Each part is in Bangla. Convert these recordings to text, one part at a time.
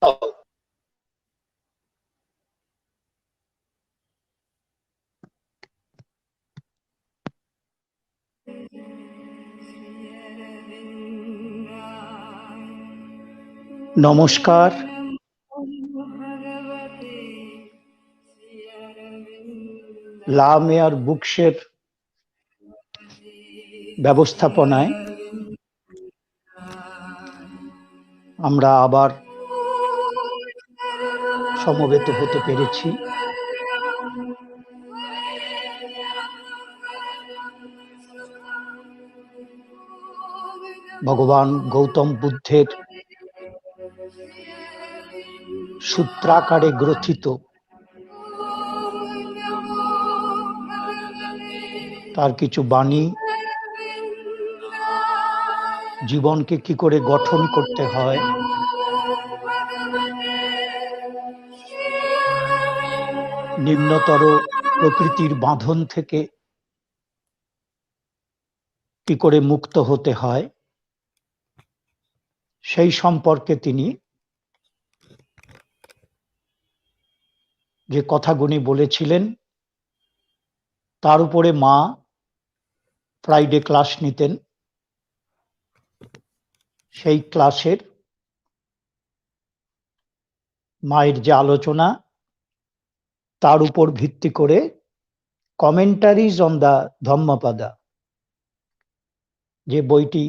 নমস্কার। লা মেয়ার বুকসের ব্যবস্থাপনায় আমরা আবার সমবেত হতে পেরেছি। ভগবান গৌতম বুদ্ধের সূত্রাকারে গ্রথিত তার কিছু বাণী জীবনকে কি করে গঠন করতে হয়, নিম্নতর প্রকৃতির বাঁধন থেকে কি করে মুক্ত হতে হয়, সেই সম্পর্কে তিনি যে কথাগুলি বলেছিলেন তার উপরে মা ফ্রাইডে ক্লাস নিতেন। সেই ক্লাসের মায়ের যে আলোচনা তার উপর ভিত্তি করে কমেন্টারিজ অন দ্য ধম্মপাদা যে বইটি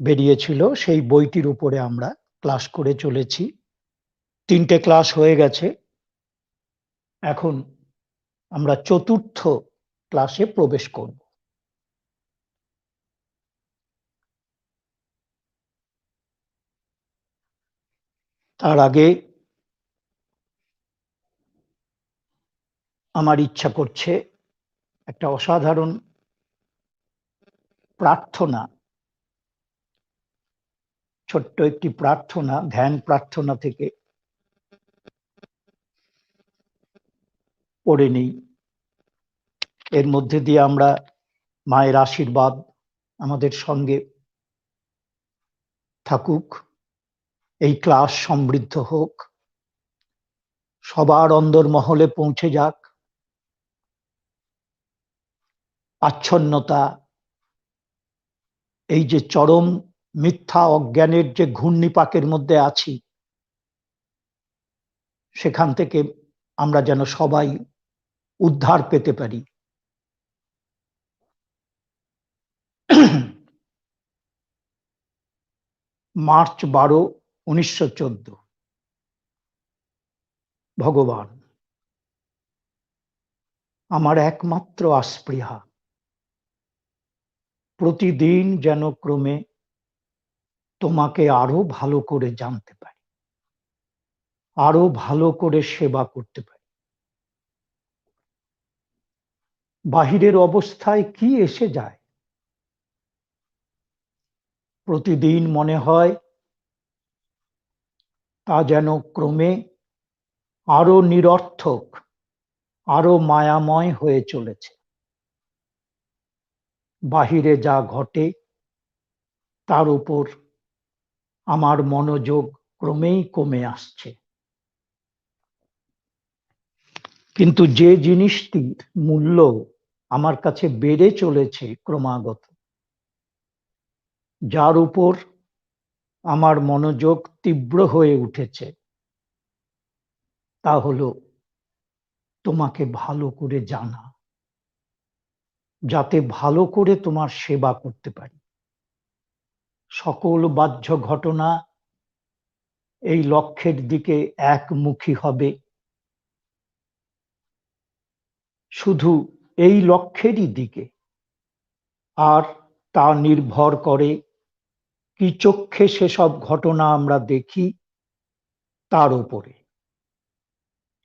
বেরিয়েছিল সেই বইটির উপরে আমরা ক্লাস করে চলেছি। 3টে ক্লাস হয়ে গেছে, এখন আমরা 4র্থ ক্লাসে প্রবেশ করব। তার আগে আমার ইচ্ছা করছে একটা অসাধারণ প্রার্থনা, ছোট্ট একটি প্রার্থনা, ধ্যান প্রার্থনা থেকে পড়ে নেই। এর মধ্যে দিয়ে আমরা মায়ের আশীর্বাদ আমাদের সঙ্গে থাকুক, এই ক্লাস সমৃদ্ধ হোক, সবার অন্দরমহলে পৌঁছে যাক। আচ্ছন্নতা, এই যে চরম মিথ্যা অজ্ঞানের যে ঘূর্ণিপাকের মধ্যে আছি, সেখান থেকে আমরা যেন সবাই উদ্ধার পেতে পারি। মার্চ 12, 1914। ভগবান, আমার একমাত্র আস্পৃহা প্রতিদিন যেন ক্রমে তোমাকে আরো ভালো করে জানতে পারি, আরো ভালো করে সেবা করতে পারি। বাহিরের অবস্থায় কি এসে যায়, প্রতিদিন মনে হয় তা যেন ক্রমে আরো নিরর্থক, আরো মায়াময় হয়ে চলেছে। বাহিরে যা ঘটে তার উপর আমার মনোযোগ ক্রমেই কমে আসছে, কিন্তু যে জিনিসটির মূল্য আমার কাছে বেড়ে চলেছে ক্রমাগত, যার উপর আমার মনোযোগ তীব্র হয়ে উঠেছে, তা হলো তোমাকে ভালো করে জানা, যাতে ভালো করে তোমার সেবা করতে পারি। সকল বাহ্য ঘটনা এই লক্ষ্যের দিকে একমুখী হবে, শুধু এই লক্ষ্যেরই দিকে, আর তা নির্ভর করে কি চক্ষে সেসব ঘটনা আমরা দেখি তার উপরে।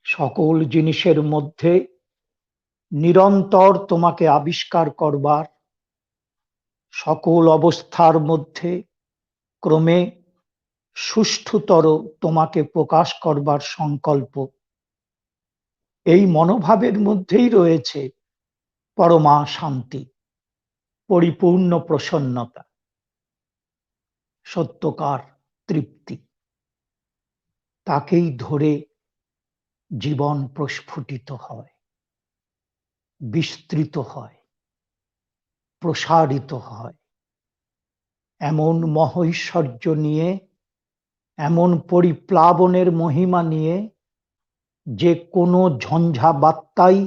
সকল জিনিসের মধ্যে নিরন্তর তোমাকে আবিষ্কার করবার, সকল অবস্থার মধ্যে ক্রমে সুষ্ঠুতর তোমাকে প্রকাশ করবার সংকল্প, এই মনোভাবের মধ্যেই রয়েছে পরমা শান্তি, পরিপূর্ণ প্রসন্নতা, সত্যকার তৃপ্তি। তাকেই ধরে জীবন প্রস্ফুটিত হয়, বিস্তৃত হয়, প্রসারিত হয়। এমন মহৈশ্বর্য নিয়ে, এমন পরিপ্লাবনের মহিমা নিয়ে যে কোনো ঝঞ্ঝা বার্তাই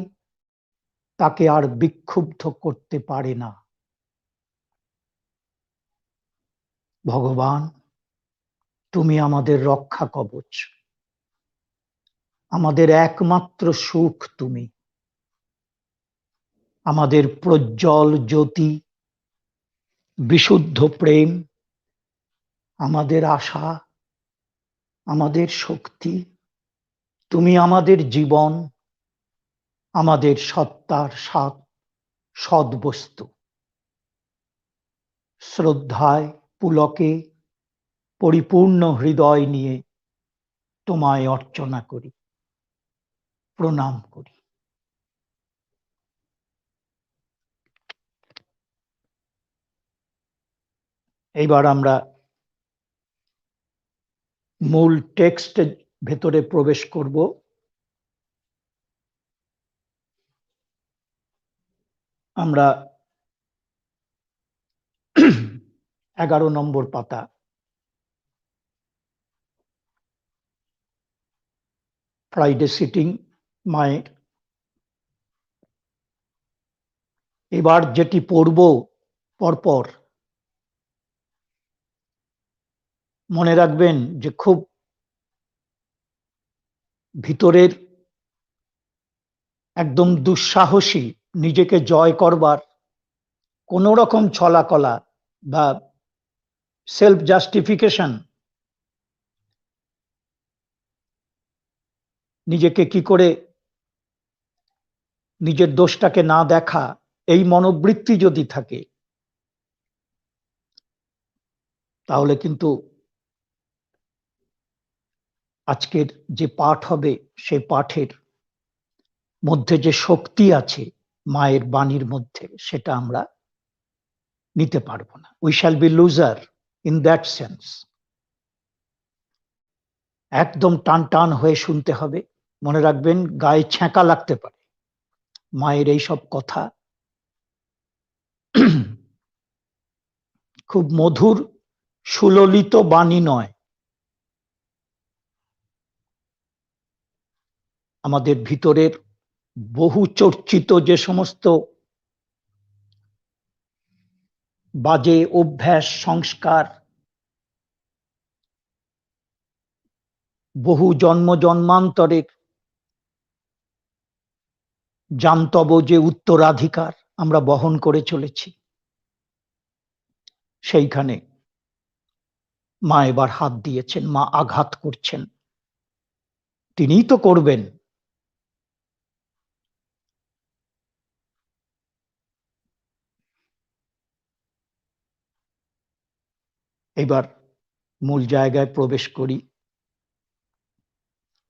তাকে আর বিক্ষুব্ধ করতে পারে না। ভগবান, তুমি আমাদের রক্ষা কবচ, আমাদের একমাত্র সুখ তুমি, আমাদের প্রজ্জ্বল জ্যোতি, বিশুদ্ধ প্রেম, আমাদের আশা, আমাদের শক্তি। তুমি আমাদের জীবন, আমাদের সত্তার সদ্বস্তু। শ্রদ্ধায় পুলকে পরিপূর্ণ হৃদয় নিয়ে তোমায় অর্চনা করি, প্রণাম করি। এইবার আমরা মূল টেক্সটের ভেতরে প্রবেশ করব। আমরা 11 নম্বর পাতা, ফ্রাইডে সিটিং মায়ের। এবার যেটি পড়ব পরপর, মনে রাখবেন যে খুব ভিতরের একদম দুঃসাহসী, নিজেকে জয় করবার কোন রকম ছলাকলা বা সেলফ জাস্টিফিকেশন, নিজেকে কি করে নিজের দোষটাকে না দেখা, এই মনোবৃত্তি যদি থাকে তাহলে কিন্তু আজকের যে পাঠ হবে সেই পাঠের মধ্যে যে শক্তি আছে মায়ের বাণীর মধ্যে, সেটা আমরা নিতে পারবো না। We shall be loser in that sense. একদম টান টান হয়ে শুনতে হবে। মনে রাখবেন, গায়ে ছ্যাঁকা লাগতে পারে মায়ের এই সব কথা। খুব মধুর সুললিত বাণী নয়। আমাদের ভিতরের বহু চর্চিত যে সমস্ত বাজে অভ্যাস, সংস্কার, বহু জন্ম জন্মান্তরের জান্তব যে উত্তরাধিকার আমরা বহন করে চলেছি, সেইখানে মা এবার হাত দিয়েছেন, মা আঘাত করছেন। তিনিই তো করবেন। এবার মূল জায়গায় প্রবেশ করি।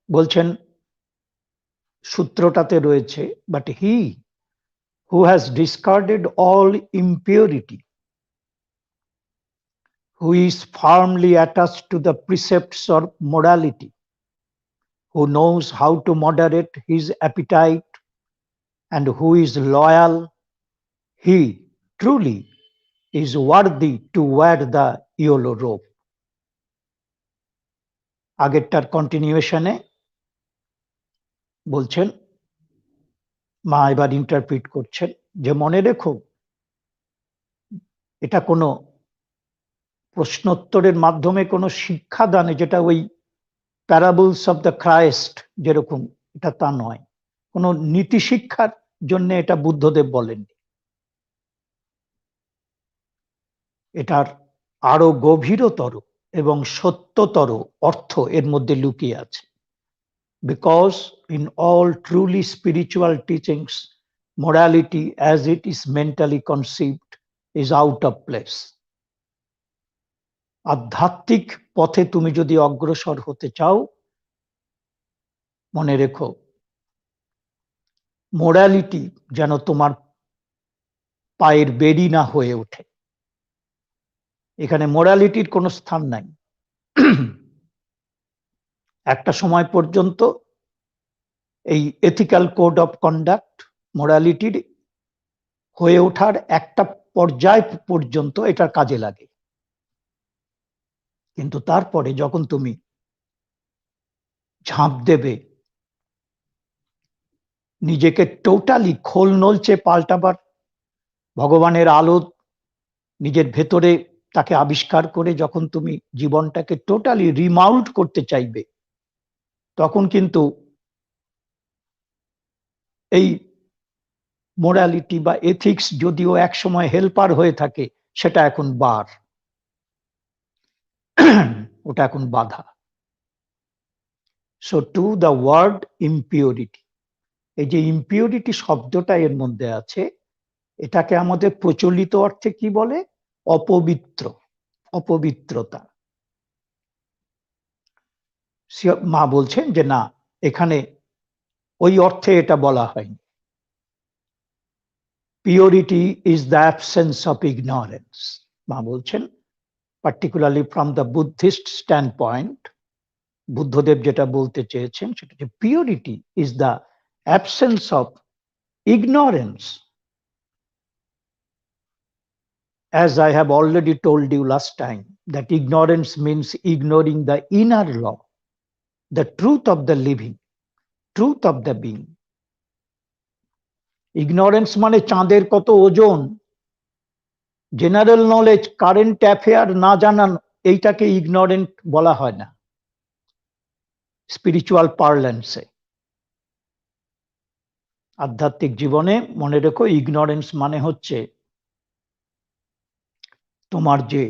বলছেন, সূত্রটাতে রয়েছে, but he who has discarded all impurity, who is firmly attached to the precepts of morality, who knows how to moderate his appetite, and who is loyal, he truly is worthy to wear the yellow robe. আগেরটার কন্টিনিউশনে বলছেন, মা এবার ইন্টারপ্রিট করছেন যে মনে রেখো, এটা কোনো প্রশ্নোত্তরের মাধ্যমে কোনো শিক্ষাদানে, যেটা ওই প্যারাবলস অফ দ্য ক্রাইস্ট যেরকম, এটা তা নয়। কোনো নীতি শিক্ষার জন্য এটা বুদ্ধদেব বলেননি। এটার আরো গভীরতর এবং সত্যতর অর্থ এর মধ্যে লুকিয়ে আছে। Because in all truly spiritual teachings, morality as it is mentally conceived is out of place. আধ্যাত্মিক পথে তুমি যদি অগ্রসর হতে চাও, মনে রেখো, মোরালিটি যেন তোমার পায়ের বেড়ি না হয়ে ওঠে। এখানে মোরালিটির কোনো স্থান নাই। একটা সময় পর্যন্ত এই এথিক্যাল কোড অফ কন্ডাক্ট, মোরালিটির হয়ে ওঠার একটা পর্যায় পর্যন্ত এটার কাজে লাগে। কিন্তু তারপরে যখন তুমি ঝাঁপ দেবে, নিজেকে টোটালি খোল নলচে পাল্টাবার, ভগবানের আলো নিজের ভেতরে তাকে আবিষ্কার করে যখন তুমি জীবনটাকে টোটালি রিমাউল্ট করতে চাইবে, তখন কিন্তু এই মোরালিটি বা এথিক্স যদিও একসময় হেল্পার হয়ে থাকে, সেটা এখন বার, ওটা এখন বাধা। So to the word impurity, এই যে ইম্পিউরিটি শব্দটা এর মধ্যে আছে, এটাকে আমাদের প্রচলিত অর্থে কি বলে? অপবিত্র, অপবিত্রতা। মা বলছেন যে না, এখানে ওই অর্থে এটা বলা হয়নি। Purity is the absence of ignorance. মা বলছেন particularly from the Buddhist stand point, Buddhadeb যেটা বলতে চেয়েছেন সেটা হচ্ছে purity is the absence of ignorance. As I have already told you last time, that ignorance means ignoring the inner law, the truth of the living, truth of the being. Ignorance মানে চাঁদের কত ওজন, জেনারেল নলেজ, কারেন্ট অ্যাফেয়ার না জানান, এইটাকে ইগনোরেন্ট বলা হয় না স্পিরিচুয়াল পার্লেন্সে। আধ্যাত্মিক জীবনে মনে রেখো, ইগনোরেন্স মানে হচ্ছে তোমার যে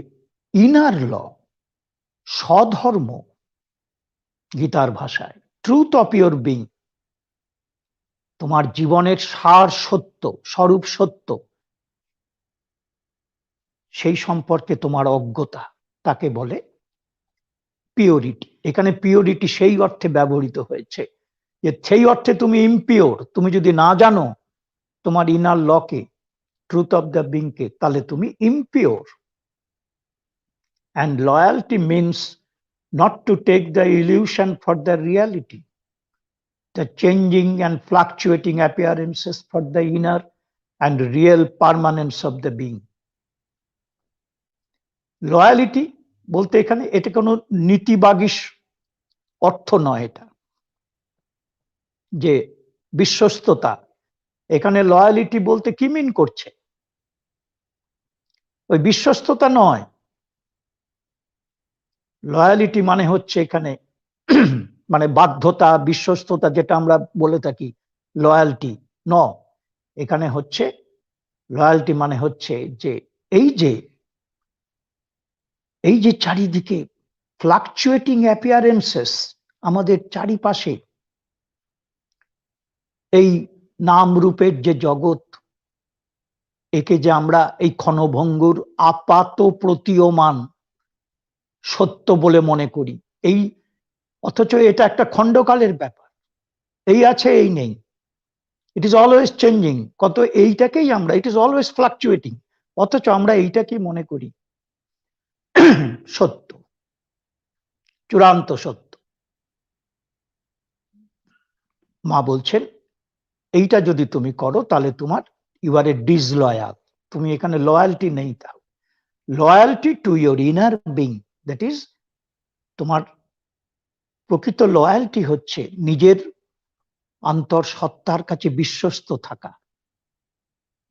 ইনার ল, স্বধর্ম, গীতার ভাষায় ট্রুথ অফ ইউর বিং, তোমার জীবনের সার সত্য, স্বরূপ সত্য, সেই সম্পর্কে তোমার অজ্ঞতা, তাকে বলে পিওরিটি। এখানে পিওরিটি সেই অর্থে ব্যবহৃত হয়েছে যে সেই অর্থে তুমি ইমপিওর, তুমি যদি না জানো তোমার ইনার লকে, ট্রুথ অফ দ্য বিংকে, তাহলে তুমি impure. And loyalty means not to take the illusion for the reality, the changing and fluctuating appearances for the inner and real permanence of the being. Loyalty বলতে এখানে এটা কোনো নীতিবাগীশ অর্থ নয়, এটা যে বিশ্বস্ততা। এখানে লয়ালিটি বলতে কি মিন করছে? ওই বিশ্বস্ততা নয়। লয়ালিটি মানে হচ্ছে এখানে মানে বাধ্যতা, বিশ্বস্ততা, যেটা আমরা বলে থাকি লয়ালটি ন, এখানে হচ্ছে লয়ালটি মানে হচ্ছে যে এই যে চারিদিকে ফ্লাকচুয়েটিং অ্যাপিয়ারেন্সেস, আমাদের চারিপাশে এই নাম রূপের যে জগৎ, একে যে আমরা এই ক্ষণভঙ্গুর আপাত প্রতীয়মান সত্য বলে মনে করি, এই অথচ এটা একটা খণ্ডকালের ব্যাপার, এই আছে এই নেই, ইট ইজ অলওয়েজ চেঞ্জিং। কত এইটাকেই আমরা, ইট ইজ অলওয়েজ ফ্লাকচুয়েটিং, অথচ আমরা এইটাকেই মনে করি সত্য, চূড়ান্ত সত্য। মা বলছেন এইটা যদি তুমি করো তাহলে তোমার ইউ আর এ ডিসলয়াল, তুমি এখানে লয়ালটি নেই। তাও loyalty to your inner being, that is তোমার প্রকৃত লয়ালটি হচ্ছে নিজের আন্তর সত্তার কাছে বিশ্বস্ত থাকা,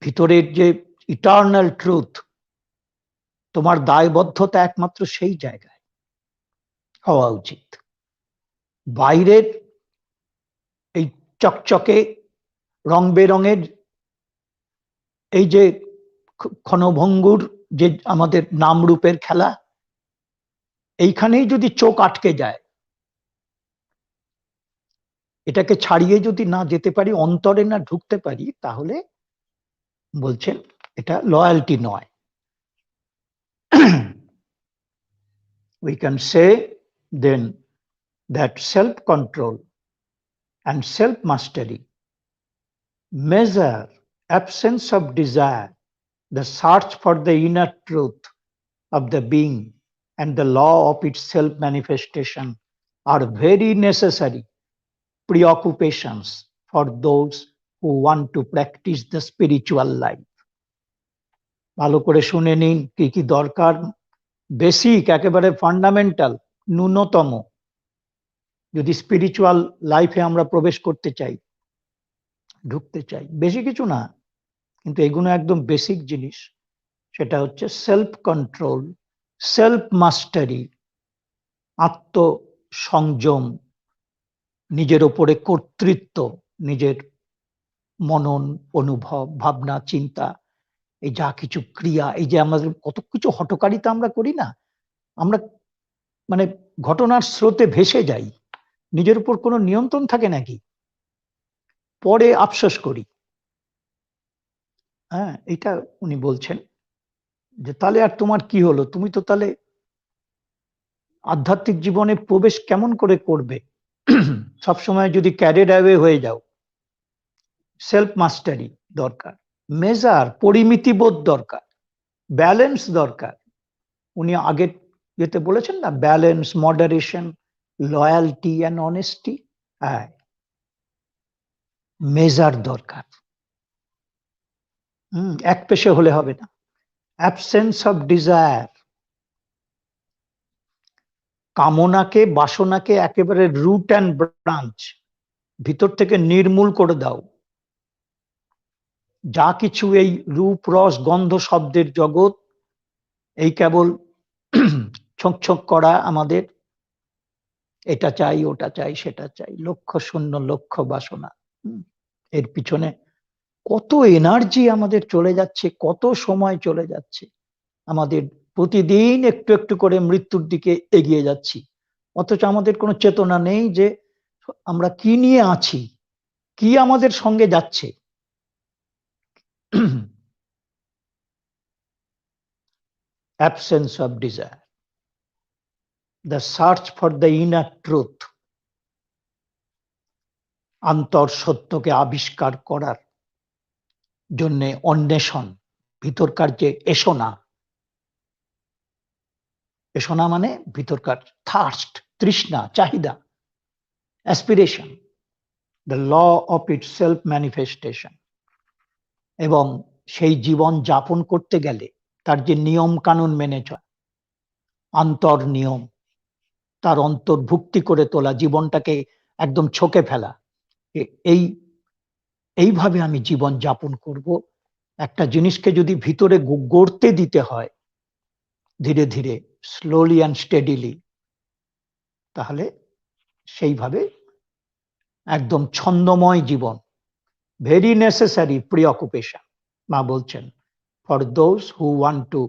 ভিতরের যে ইটার্নাল ট্রুথ, তোমার দায়বদ্ধতা একমাত্র সেই জায়গায় হওয়া উচিত। বাইরের এই চকচকে রং বেরঙের এই যে ক্ষণভঙ্গুর যে আমাদের নাম রূপের খেলা, এইখানেই যদি চোখ আটকে যায়, এটাকে ছাড়িয়ে যদি না যেতে পারি, অন্তরে না ঢুকতে পারি, তাহলে বলছেন এটা লয়ালটি নয়। We can say then that self-control and self-mastery, measure, absence of desire, the search for the inner truth of the being and the law of its self-manifestation are very necessary preoccupations for those who want to practice the spiritual life. ভালো করে শুনে নিন কি কি দরকার, বেসিক, একেবারে ফান্ডামেন্টাল, ন্যূনতম, যদি স্পিরিচুয়াল লাইফে আমরা প্রবেশ করতে চাই, ঢুকতে চাই। বেশি কিছু না, কিন্তু এগুলো একদম বেসিক জিনিস। সেটা হচ্ছে সেলফ কন্ট্রোল, সেলফ মাস্টারি, আত্মসংযম, নিজের ওপরে কর্তৃত্ব, নিজের মনন, অনুভব, ভাবনা, চিন্তা, এই যা কিছু ক্রিয়া, এই যে আমাদের কত কিছু হঠকারিতা আমরা করি না, আমরা মানে ঘটনার স্রোতে ভেসে যাই, নিজের উপর কোনো নিয়ন্ত্রণ থাকে নাকি, পরে আফসোস করি। হ্যাঁ, এটা উনি বলছেন যে তাহলে আর তোমার কি হলো, তুমি তো তাহলে আধ্যাত্মিক জীবনে প্রবেশ কেমন করে করবে সবসময় যদি ক্যারিড অ্যাওয়ে হয়ে যাও। সেলফ মাস্টারি দরকার, মেজার, পরিমিতিবোধ দরকার, ব্যালেন্স দরকার। উনি আগে যেতে বলেছেন না, balance, moderation, loyalty and honesty. হ্যাঁ, মেজার দরকার। এক পেশে হলে হবে না। অ্যাবসেন্স অফ ডিজায়ার, কামনাকে, বাসনাকে একেবারে রুট অ্যান্ড ব্রাঞ্চ ভিতর থেকে নির্মূল করে দাও। যা কিছু এই রূপ, রস, গন্ধ, শব্দের জগৎ, এই কেবল ছক ছক করা আমাদের, এটা চাই, ওটা চাই, সেটা চাই, লক্ষ্য শূন্য, লক্ষ্য বাসনা। এর পিছনে কত এনার্জি আমাদের চলে যাচ্ছে, কত সময় চলে যাচ্ছে। আমাদের প্রতিদিন একটু একটু করে মৃত্যুর দিকে এগিয়ে যাচ্ছি, অথচ আমাদের কোনো চেতনা নেই যে আমরা কি নিয়ে আছি, কি আমাদের সঙ্গে যাচ্ছে। Absence of desire, the search for the inner truth, আন্তর সত্যকে আবিষ্কার করার জন্য অন্বেষণ, ভিতরকার যে এসনা, এসনা মানে ভিতরকার থার্স্ট, তৃষ্ণা, চাহিদা, aspiration, the law of itself manifestation. এবং সেই জীবন যাপন করতে গেলে তার যে নিয়ম কানুন মেনে চলা, আন্তর নিয়ম, তার অন্তর্ভুক্তি করে তোলা, জীবনটাকে একদম ছকে ফেলা, এইভাবে আমি জীবন যাপন করব। একটা জিনিসকে যদি ভিতরে গড়তে দিতে হয় ধীরে ধীরে, স্লোলি অ্যান্ড স্টেডিলি, তাহলে সেইভাবে একদম ছন্দময় জীবন, ভেরি নেসেসারি প্রিঅকুপেশন, মা বলছেন, for those who want to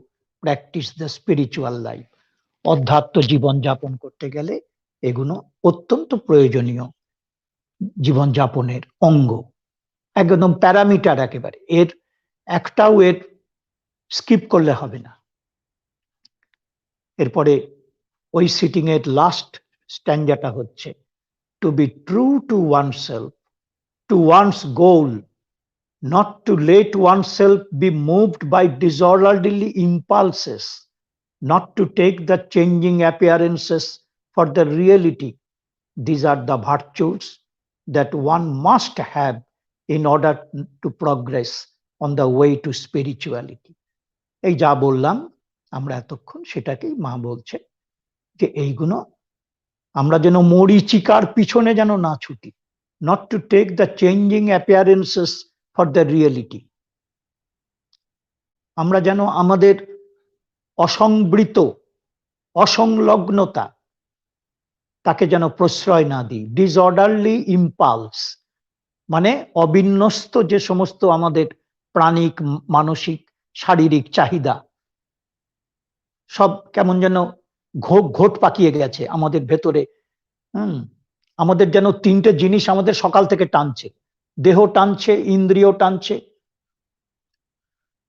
practise the spiritual life. অধ্যাত্ম জীবন যাপন করতে গেলে এগুলো অত্যন্ত প্রয়োজনীয় জীবন যাপনের অঙ্গ, একদম প্যারামিটার, একেবারে এর একটাও এর স্কিপ করলে হবে না। এরপরে ওই সিটিং এর লাস্ট স্ট্যান্ডাটা হচ্ছে, to be true to oneself, to one's goal, not to let oneself be moved by disorderly impulses, not to take the changing appearances for the reality. These are the virtues that one must have in order to progress on the way to spirituality. এই যা বললাম আমরা এতক্ষণ, সেটাকেই মা বলছে যে এইগুলো আমরা যেন মরীচিকার পিছনে যেন না ছুটি, not to take the changing appearances for the reality. আমরা যেন আমাদের অসংবৃত, অসংলগ্নতা, তাকে যেন প্রশ্রয় না দিই। ডিসঅর্ডারলি ইম্পালস মানে অবিন্যস্ত যে সমস্ত আমাদের প্রাণিক, মানসিক, শারীরিক চাহিদা, সব কেমন যেন ঘোট পাকিয়ে গেছে আমাদের ভেতরে। আমাদের যেন তিনটে জিনিস আমাদের সকাল থেকে টানছে, দেহ টানছে, ইন্দ্রিয় টানছে,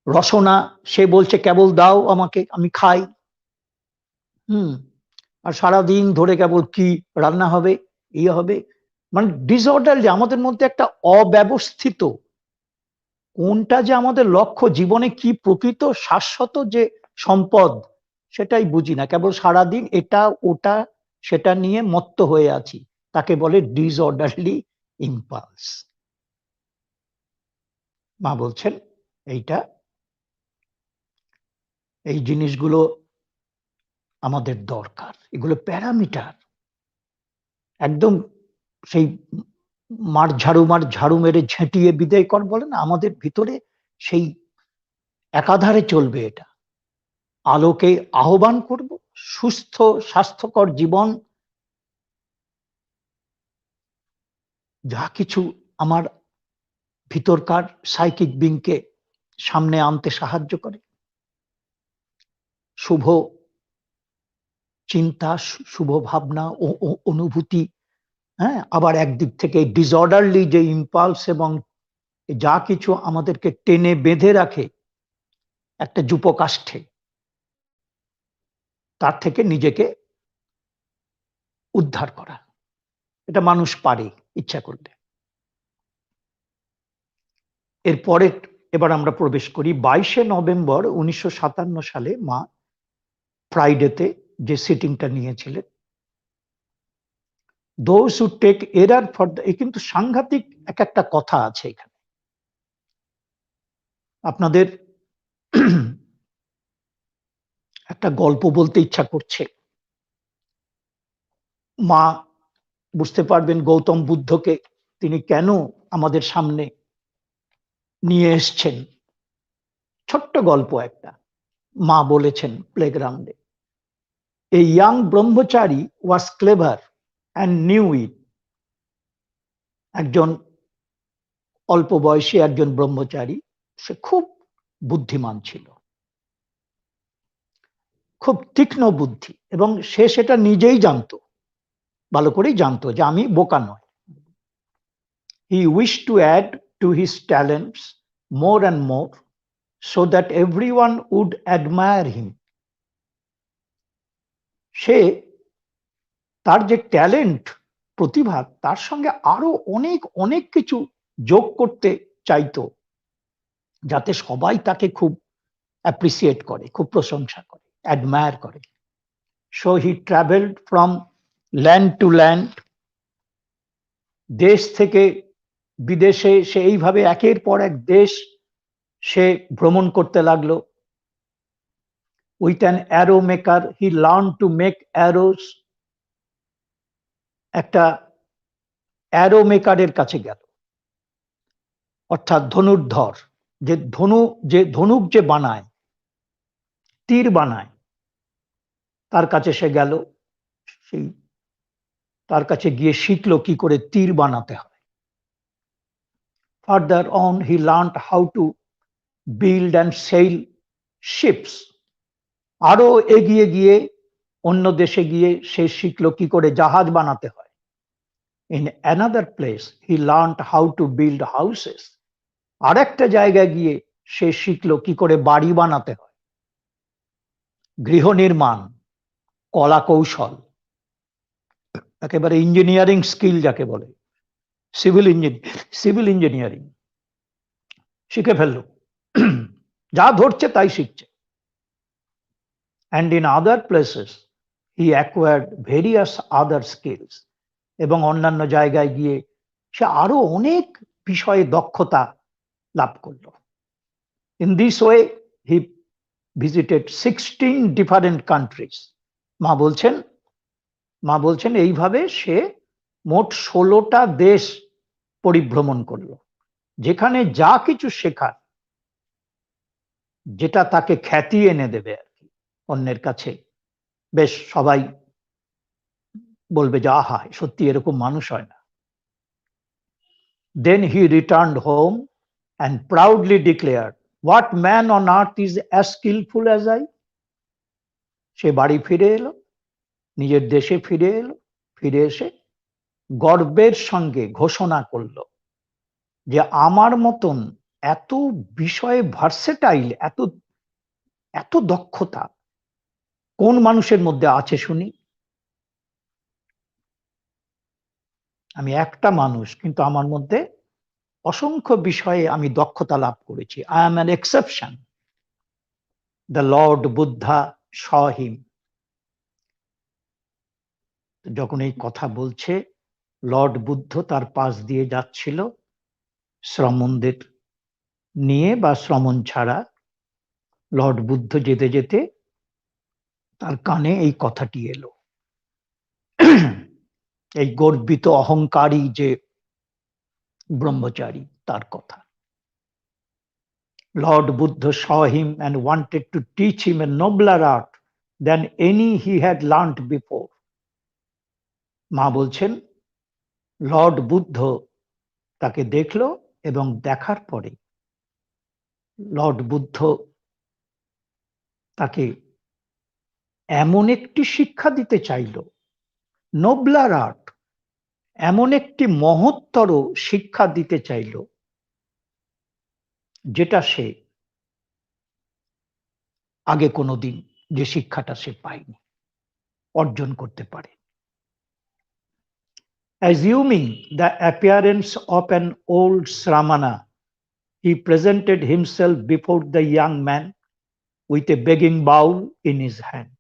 রসনা সে বলছে কেবল দাও আমাকে, আমি খাই। আর সারাদিন ধরে কেবল কি রান্না হবে, ইয়ে হবে, মানে ডিসঅর্ডারলি আমাদের মধ্যে একটা অব্যবস্থিত, কোনটা যে আমাদের লক্ষ্য, জীবনে কি প্রকৃত শাশ্বত যে সম্পদ, সেটাই বুঝি না। কেবল সারাদিন এটা ওটা সেটা নিয়ে মত্ত হয়ে আছি, তাকে বলে ডিসঅর্ডারলি ইম্পালস। মা বলছেন এই জিনিসগুলো আমাদের দরকার, এগুলো প্যারামিটার। একদম সেই মার ঝাড়ু মেরে ঝেঁটিয়ে বিদায় কর বলে না, আমাদের ভিতরে সেই একাধারে চলবে এটা। আলোকে আহ্বান করব, সুস্থ স্বাস্থ্যকর জীবন, যা কিছু আমার ভিতরকার সাইকিক বিংকে সামনে আনতে সাহায্য করে, শুভ চিন্তা, শুভ ভাবনা ও অনুভূতি। হ্যাঁ, আবার একদিক থেকে ডিসঅর্ডারলি যে ইম্পালস এবং যা কিছু আমাদেরকে টেনে বেঁধে রাখে একটা যুপকাষ্ঠে, তার থেকে নিজেকে উদ্ধার করা, এটা মানুষ পারে ইচ্ছা করলে। এরপরে এবার আমরা প্রবেশ করি 22শে নভেম্বর 1957 সালে মা ফ্রাইডেতে যে সিটিংটা নিয়েছিলেন। those who take error for the, কিন্তু সাংঘাতিক একটা কথা আছে এখানে, আপনাদের একটা গল্প বলতে ইচ্ছা করছে। মা বুঝতে পারবেন গৌতম বুদ্ধকে তিনি কেন আমাদের সামনে নিয়ে এসছেন। ছোট্ট গল্প একটা। মা বলেছেন প্লেগ্রাউন্ডে, a young brahmachari was clever and knew it. একজন অল্প বয়সী একজন ব্রহ্মচারী, সে খুব বুদ্ধিমান ছিল, খুব তীক্ষ্ণ বুদ্ধি, এবং সে সেটা নিজেই জানতো, ভালো করেই জানতো যে আমি বোকা নয়। He wish to add to his talents more and more so that everyone would admire him. সে তার যে ট্যালেন্ট, প্রতিভা, তার সঙ্গে আরো অনেক অনেক কিছু যোগ করতে চাইতো, যাতে সবাই তাকে খুব অ্যাপ্রিসিয়েট করে, খুব প্রশংসা করে, অ্যাডমায়ার করে। So he travelled from land to land, দেশ থেকে বিদেশে সে এইভাবে একের পর এক দেশ সে ভ্রমণ করতে লাগলো। With an arrow maker he learn to make arrows. একটা অ্যারো মেকারের কাছে গেল, অর্থাৎ ধনুর্ধর, যে ধনুক যে বানায়, তীর বানায়, তার কাছে সে গেল। সেই তার কাছে গিয়ে শিখলো কি করে তীর বানাতে হয়। Further on he learned how to build and sell ships. আরো এগিয়ে গিয়ে অন্য দেশে গিয়ে সে শিখলো কি করে জাহাজ বানাতে হয়। In another place he learned how to build houses. আর একটা জায়গায় গিয়ে সে শিখলো কি করে বাড়ি বানাতে হয়, গৃহ নির্মাণ, কলা কৌশল, একেবারে ইঞ্জিনিয়ারিং স্কিল যাকে বলে, সিভিল ইঞ্জিনিয়ারিং শিখে ফেললো। যা ধরছে তাই শিখছে। and in other places he acquired various other skills, এবং অন্যান্য জায়গায় গিয়ে সে আরো অনেক বিষয়ে দক্ষতা লাভ করলো। in this way he visited 16 different countries. মা বলছেন এইভাবে সে মোট 16টা দেশ পরিভ্রমণ করলো, যেখানে যা কিছু শেখার, যেটা তাকে খ্যাতি এনে দেবে আর কি অন্যের কাছে, বেশ সবাই বলবে যে আহা, সত্যি এরকম মানুষ হয় না। Then he returned home and proudly declared, what man on earth is as skillful as I? সে বাড়ি ফিরে এলো, নিজের দেশে ফিরে এলো, ফিরে এসে গর্বের সঙ্গে ঘোষণা করলো যে আমার মতন এত বিষয়ে ভার্সেটাইল, এত এত দক্ষতা কোন মানুষের মধ্যে আছে শুনি। আমি একটা মানুষ, কিন্তু আমার মধ্যে অসংখ্য বিষয়ে আমি দক্ষতা লাভ করেছি। I am an exception. The Lord Buddha saw him. যখন এই কথা বলছে, লর্ড বুদ্ধ তার পাশ দিয়ে যাচ্ছিল শ্রমণদের নিয়ে বা শ্রমণ ছাড়া। লর্ড বুদ্ধ যেতে যেতে তার কানে এই কথাটি এলো, এই গর্বিত অহংকারী যে ব্রহ্মচারী তার কথা। Lord Buddha saw him and wanted to teach him a nobler art than any he had learnt before. মা বলছেন, লর্ড বুদ্ধ তাকে দেখলো এবং দেখার পরে লর্ড বুদ্ধ তাকে এমন একটি শিক্ষা দিতে চাইল, নোবলার আর্ট, এমন একটি মহত্তর শিক্ষা দিতে চাইল, যেটা সে আগে কোনোদিন যে শিক্ষাটা সে পায়নি, অর্জন করতে পারে। Assuming the appearance of an old Sramana, he presented himself before the young man with a begging bowl in his hand.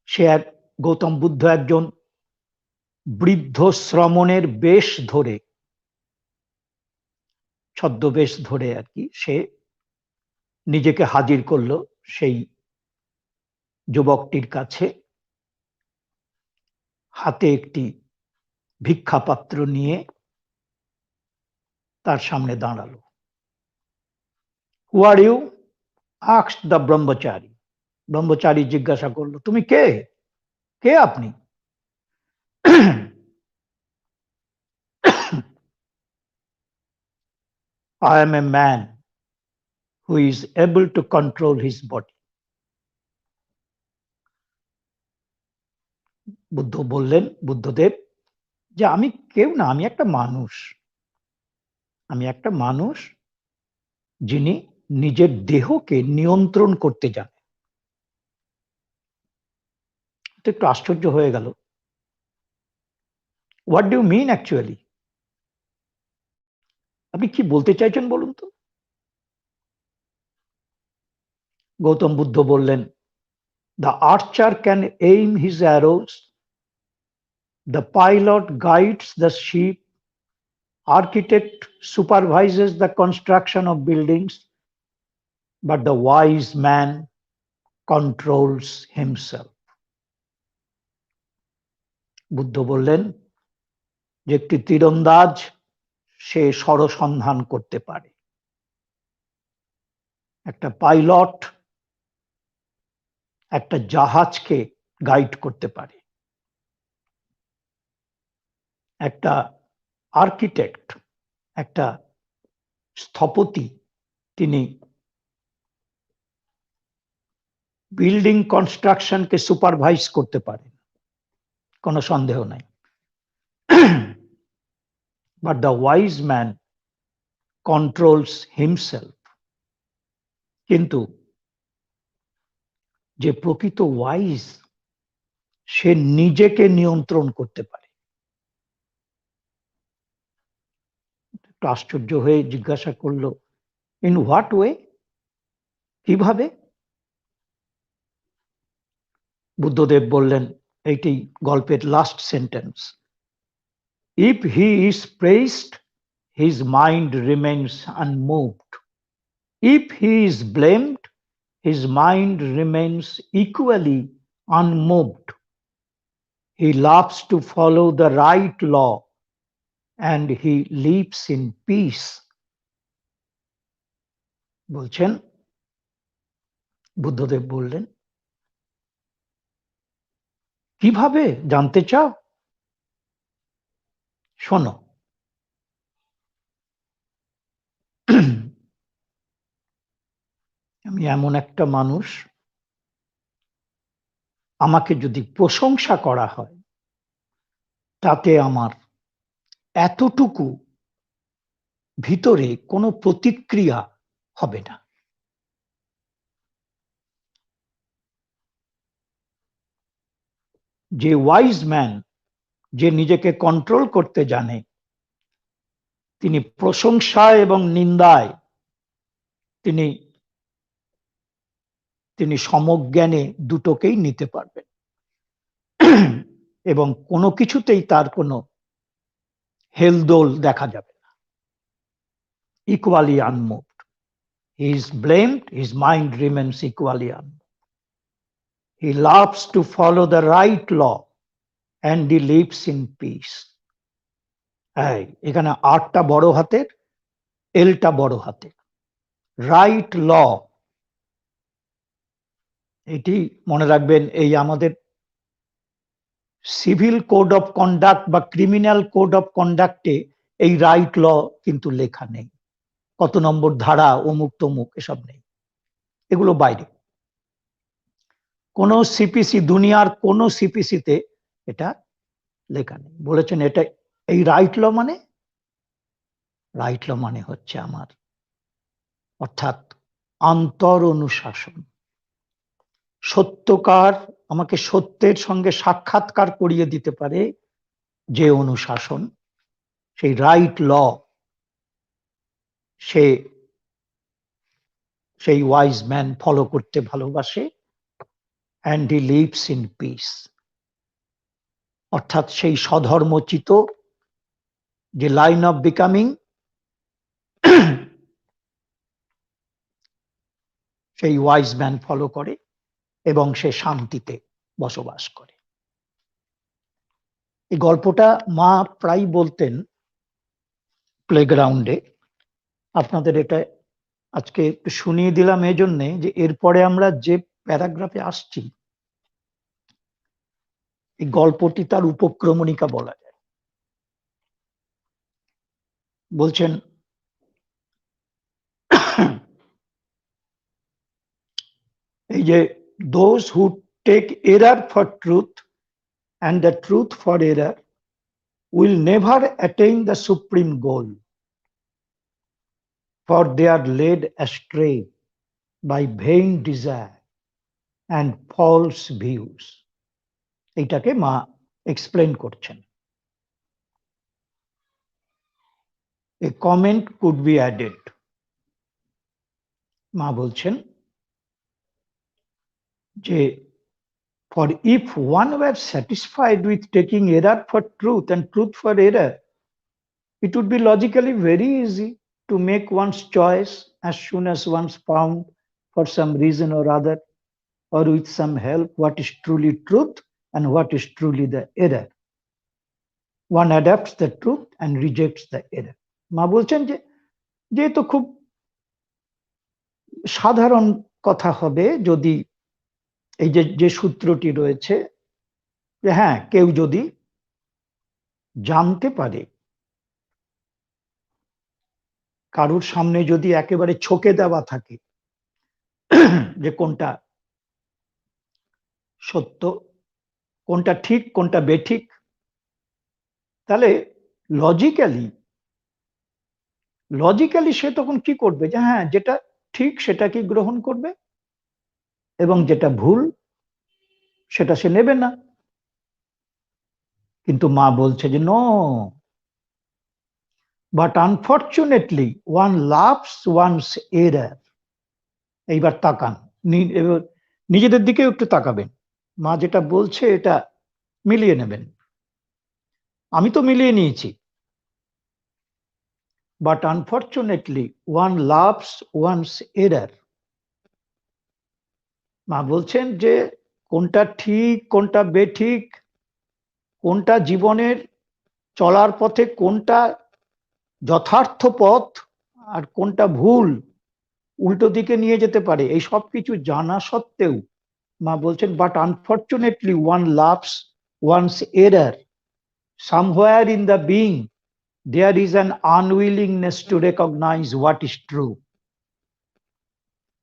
সে এক গৌতম বুদ্ধ একজন বৃদ্ধ শ্রমণের বেশ ধরে, ছদ্মবেশ ধরে আর কি, সে নিজেকে হাজির করলো সেই যুবকটির কাছে, হাতে একটি ভিক্ষাপাত্র নিয়ে তার সামনে দাঁড়ালো। Who are you? asked the ব্রহ্মচারী। ব্রহ্মচারী জিজ্ঞাসা করলো, তুমি কে? কে আপনি? I am a man who is able to control his body. Buddha বললেন, বুদ্ধদেব, যে আমি কেউ না, আমি একটা মানুষ, আমি একটা মানুষ যিনি নিজের দেহকে নিয়ন্ত্রণ করতে জানেন। তো একটু আশ্চর্য হয়ে গেল, what do you mean actually? আপনি কি বলতে চাইছেন বলুন তো? গৌতম বুদ্ধ বললেন, the archer can aim his arrows, the pilot guides the ship, architect supervises the construction of buildings, but the wise man controls himself. Buddha বললেন যে একটি তীরন্দাজ সে সরসন্ধান করতে পারে, একটা পাইলট একটা জাহাজকে গাইড করতে পারে, একটা আর্কিটেক্ট, একটা স্থপতি, তিনি বিল্ডিং কনস্ট্রাকশনকে সুপারভাইজ করতে পারেন, কোনো সন্দেহ নাই। But the wise man controls himself. কিন্তু যে প্রকৃত ওয়াইজ, সে নিজেকে নিয়ন্ত্রণ করতে পারে। আশ্চর্য হয়ে জিজ্ঞাসা করলো, ইন হোয়াট ওয়ে? কিভাবে? বুদ্ধদেব বললেন, এইটি গল্পের last sentence, if he is praised, his mind remains unmoved, if he is blamed, his mind remains equally unmoved. He loves to follow the right law and he lives in peace. বলছেন, বুদ্ধদেব বললেন, কিভাবে জানতে চাও? শোনো, আমি এমন একটা মানুষ, আমাকে যদি প্রশংসা করা হয় তাতে আমার এতটুকু ভিতরে কোনো প্রতিক্রিয়া হবে না। যে ওয়াইজ ম্যান, যে নিজেকে কন্ট্রোল করতে জানে, তিনি প্রশংসা এবং নিন্দায় তিনি সমজ্ঞানে দুটোকেই নিতে পারবেন। এবং কোনো কিছুতেই তার কোনো হেলদোল দেখা যাবে না। Equally unmoved, he is blamed, his mind remains equally unmoved, he loves to follow the right law and he lives in peace. এখানে আরটা বড় হাতের, এলটা বড় হাতের। রাইট ল, এটি মনে রাখবেন, এই আমাদের সিভিল কোড অফ কন্ডাক্ট বা ক্রিমিনাল কোড অফ কন্ডাক্টে এই রাইট ল কিন্তু লেখা নেই। কত নম্বর ধারা, অমুক তমুক, এসব নেই, এগুলো বাইরে। কোন সিপিসি, দুনিয়ার কোন সিপিসিতে এটা লেখা নেই। বলেছেন এটা এই রাইট ল মানে, রাইট ল মানে হচ্ছে আমার, অর্থাৎ অন্তর অনুশাসন। সত্যকার আমাকে সত্যের সঙ্গে সাক্ষাৎকার করিয়ে দিতে পারে যে অনুশাসন, সেই রাইট ল, সেই ওয়াইজ ম্যান ফলো করতে ভালোবাসে। And he lives in piece, অর্থাৎ সেই স্বধর্মচিত যে লাইন অফ বিকামিং, সেই ওয়াইজ ম্যান ফলো করে এবং সে শান্তিতে বসবাস করে। এই গল্পটা মা প্রায় বলতেন প্লেগ্রাউন্ডে। আপনাদের এটা আজকে একটু শুনিয়ে দিলাম এই জন্যে যে এরপরে আমরা যে প্যারাগ্রাফে আসছি, এই গল্পটি তার উপক্রমণিকা বলা যায়। বলছেন, এই যে those who take error for truth and the truth for error will never attain the supreme goal, for they are led astray by vain desire and false views. এইটাকে মা এক্সপ্লেন করছেন। A comment could be added. মা বলছেন যে for if one were satisfied with taking error for truth and truth for error, it would be logically very easy to make one's choice as soon as one's found, for some reason or other, or with some help, what is truly truth and what is truly the error. One adapts the truth and rejects the error. মা বলছেন যে যেহেতু খুব সাধারণ কথা হবে যদি এই যে সূত্রটি রয়েছে, যে হ্যাঁ, কেউ যদি জানতে পারে, কারুর সামনে যদি একেবারে ছকে দেওয়া থাকে যে কোনটা সত্য, কোনটা ঠিক, কোনটা বেঠিক, তাহলে লজিক্যালি সে তখন কি করবে, যে হ্যাঁ যেটা ঠিক সেটাকে গ্রহণ করবে এবং যেটা ভুল সেটা সে নেবে না। কিন্তু মা বলছে যে no, but unfortunately one loves one's error. এইবার তাকান, নিজেদের দিকেও একটু তাকাবেন। মা যেটা বলছে এটা মিলিয়ে নেবেন। আমি তো মিলিয়ে নিয়েছি। But unfortunately one loves one's error. মা বলছেন যে কোনটা ঠিক, কোনটা বেঠিক, কোনটা জীবনের চলার পথে কোনটা যথার্থ পথ আর কোনটা ভুল, উল্টো দিকে নিয়ে যেতে পারে, এই সব কিছু জানা সত্ত্বেও মা বলছেন but unfortunately one loves one's error. Somewhere in the being there is an unwillingness to recognize what is true.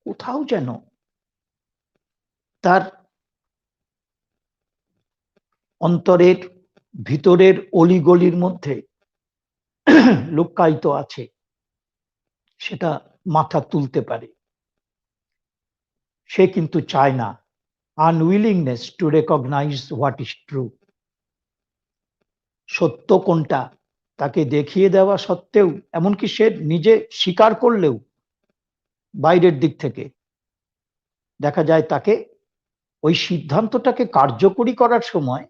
কোথাও যেন তার অন্তরের ভিতরের অলিগলির মধ্যে লুকায়িত আছে, সেটা মাথা তুলতে পারে। সে কিন্তু চায় না, unwillingness to recognise what is true. সত্য কোনটা তাকে দেখিয়ে দেওয়া সত্ত্বেও, এমনকি সে নিজে স্বীকার করলেও বাইরের দিক থেকে দেখা যায় তাকে ওই সিদ্ধান্তটাকে কার্যকরী করার সময়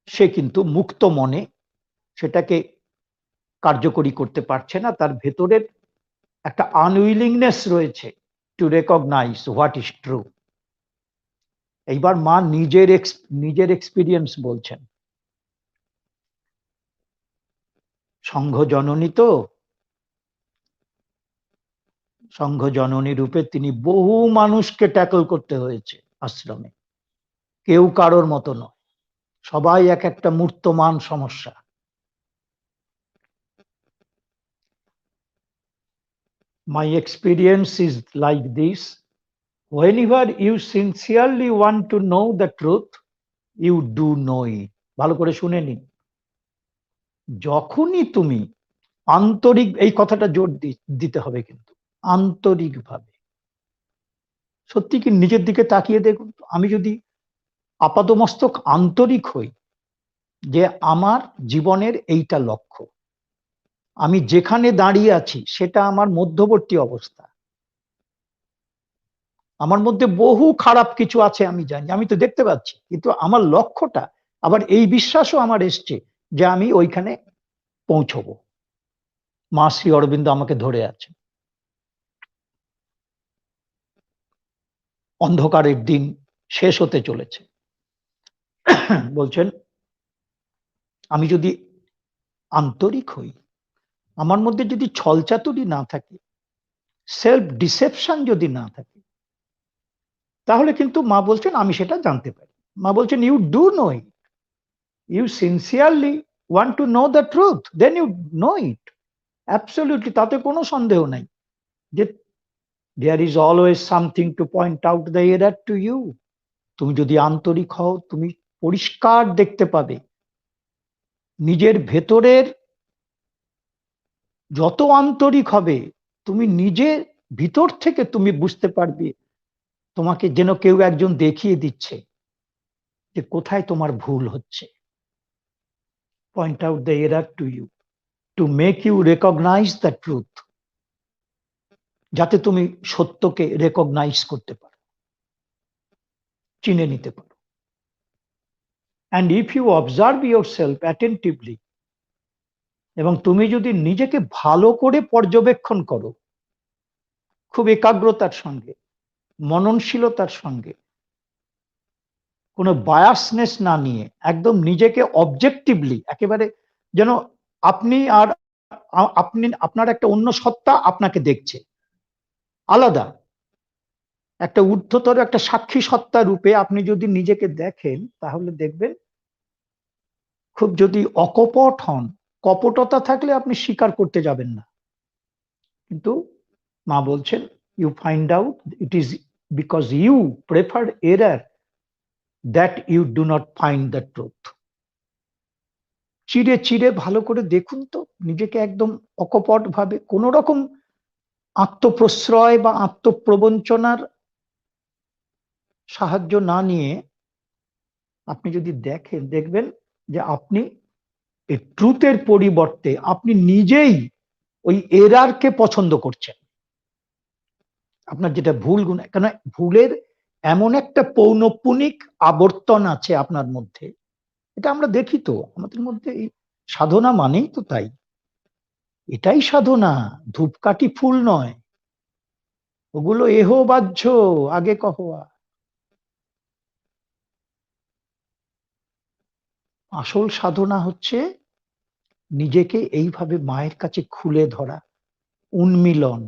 সে কিন্তু মুক্ত মনে সেটাকে কার্যকরী করতে পারছে না, তার ভেতরের একটা আনউইলিংনেস রয়েছে to recognise what is true. এইবার মা নিজের এক্সপিরিয়েন্স বলছেন। সংঘ জননী তো, সংঘ জননী রূপে তিনি বহু মানুষকে ট্যাকল করতে হয়েছে আশ্রমে, কেউ কারোর মতো নয়, সবাই এক একটা মূর্তমান সমস্যা। My experience is like this: whenever you sincerely want to know the truth, you do know it. ভালো করে শুনে নিন, যখনই তুমি আন্তরিক, এই কথাটা জোর দিতে হবে কিন্তু, আন্তরিকভাবে, সত্যি কি নিজের দিকে তাকিয়ে দেখুন, আমি যদি আপাতমস্তক আন্তরিক হই যে আমার জীবনের এইটা লক্ষ্য, আমি যেখানে দাঁড়িয়ে আছি সেটা আমার মধ্যবর্তী অবস্থা, আমার মধ্যে বহু খারাপ কিছু আছে আমি জানি, আমি তো দেখতে পাচ্ছি, কিন্তু আমার লক্ষ্যটা, আবার এই বিশ্বাসও আমার এসছে যে আমি ওইখানে পৌঁছবো। মা শ্রী অরবিন্দ আমাকে ধরে আছে। অন্ধকারের দিন শেষ হতে চলেছে, বলছেন আমি যদি আন্তরিক হই, আমার মধ্যে যদি ছলচাতুরি না থাকে, সেলফ ডিসেপশন যদি না থাকে, তাহলে কিন্তু মা বলছেন আমি সেটা জানতে পারি। মা বলছেন you do know it, you sincerely want to know the truth, then you know it. Absolutely, তাতে কোনো সন্দেহ নাই যে there is always something to point out the error to you. তুমি যদি আন্তরিক হও, তুমি পরিষ্কার দেখতে পাবে নিজের ভেতরের, যত আন্তরিক হবে তুমি নিজের ভিতর থেকে তুমি বুঝতে পারবে, তোমাকে যেন কেউ একজন দেখিয়ে দিচ্ছে যে কোথায় তোমার ভুল হচ্ছে। Point out the error to you, to make you recognise the truth, যাতে তুমি সত্যকে রেকগনাইজ করতে পারো, চিনে নিতে পারো। And if you observe yourself attentively, এবং তুমি যদি নিজেকে ভালো করে পর্যবেক্ষণ করো, খুব একাগ্রতার সঙ্গে, মননশীলতার সঙ্গে, কোনো বায়াসনেস না নিয়ে, একদম নিজেকে অবজেক্টিভলি, একেবারে যেন আপনি আর আপনার একটা অন্য সত্তা আপনাকে দেখছে আলাদা, একটা ঊর্ধ্বতর একটা সাক্ষী সত্তা রূপে আপনি যদি নিজেকে দেখেন, তাহলে দেখবেন খুব যদি অকপট হন, কপটতা থাকলে আপনি স্বীকার করতে যাবেন না, কিন্তু মা বলছেন you find out it is because you prefer error that you do not find the truth. চিড়ে চিড়ে ভালো করে দেখুন তো নিজেকে, একদম অকপট ভাবে, কোন রকম আত্মপ্রশ্রয় বা আত্মপ্রবঞ্চনার সাহায্য না নিয়ে আপনি যদি দেখেন, দেখবেন যে আপনি এই ট্রুথের পরিবর্তে আপনি নিজেই ওই এরারকে পছন্দ করছেন। আপনার যেটা ভুল গুণ, কেন ভুলের এমন একটা পৌনঃপুনিক আবর্তন আছে আপনার মধ্যে, এটা আমরা দেখি তো আমাদের মধ্যে। এই সাধনা মানেই তো তাই, এটাই সাধনা, ধূপকাঠি ফুল নয়, ওগুলো এহ বাহ্য আগে কহোয়া। আসল সাধনা হচ্ছে নিজেকে এইভাবে মায়ের কাছে খুলে ধরা, উন্মিলন,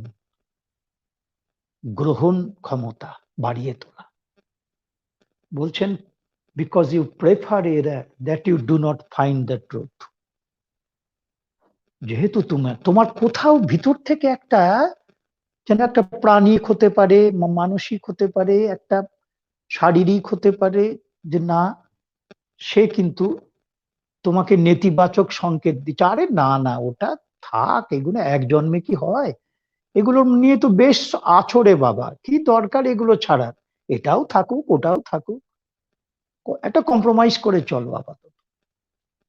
গ্রহণ ক্ষমতা বাড়িয়ে তোলা। বলছেন because you prefer error that you do not find the truth. যেহেতু তোমার কোথাও ভিতর থেকে একটা, যেন একটা প্রাণিক হতে পারে, মানসিক হতে পারে, একটা শারীরিক হতে পারে, যে না, সে কিন্তু তোমাকে নেতিবাচক সংকেত দিচ্ছে, আরে না না ওটা থাক, এগুলো এক জন্মে কি হয়, এগুলো নিয়ে তো বেশ আছো রে বাবা, কি দরকার এগুলো ছাড়ার, এটাও থাকুক ওটাও থাকুক, একটা কম্প্রোমাইজ করে চলো আপাতত,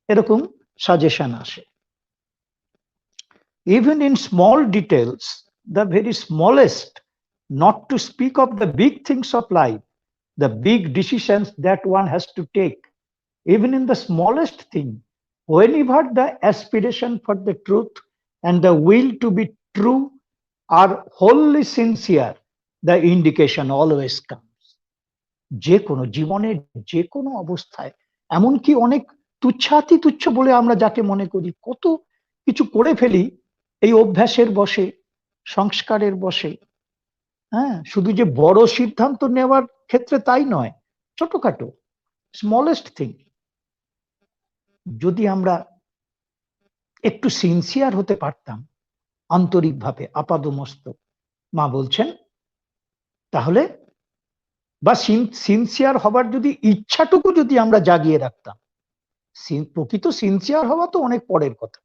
এরকম সাজেশন আসে। Even in small details, the very smallest, not to speak of the big things of life, the big decisions that one has to take, even in the smallest thing, whenever the aspiration for the truth and the will to be true are wholly sincere, the indication always comes. যে কোনো জীবনের যে কোনো অবস্থায়, এমনকি অনেক তুচ্ছাতি তুচ্ছ বলে আমরা যাকে মনে করি, কত কিছু করে ফেলি এই অভ্যাসের বশে, সংস্কারের বশে। হ্যাঁ, শুধু যে বড় সিদ্ধান্ত নেওয়ার ক্ষেত্রে তাই নয়, ছোটখাটো স্মলেস্ট থিং যদি আমরা একটু সিনসিয়ার হতে পারতাম আন্তরিকভাবে আপাদমস্তক, মা বলছেন, তাহলে বা সিনসিয়ার হবার যদি ইচ্ছাটুকু যদি আমরা জাগিয়ে রাখতাম, প্রকৃত সিনসিয়ার হওয়া তো অনেক পরের কথা।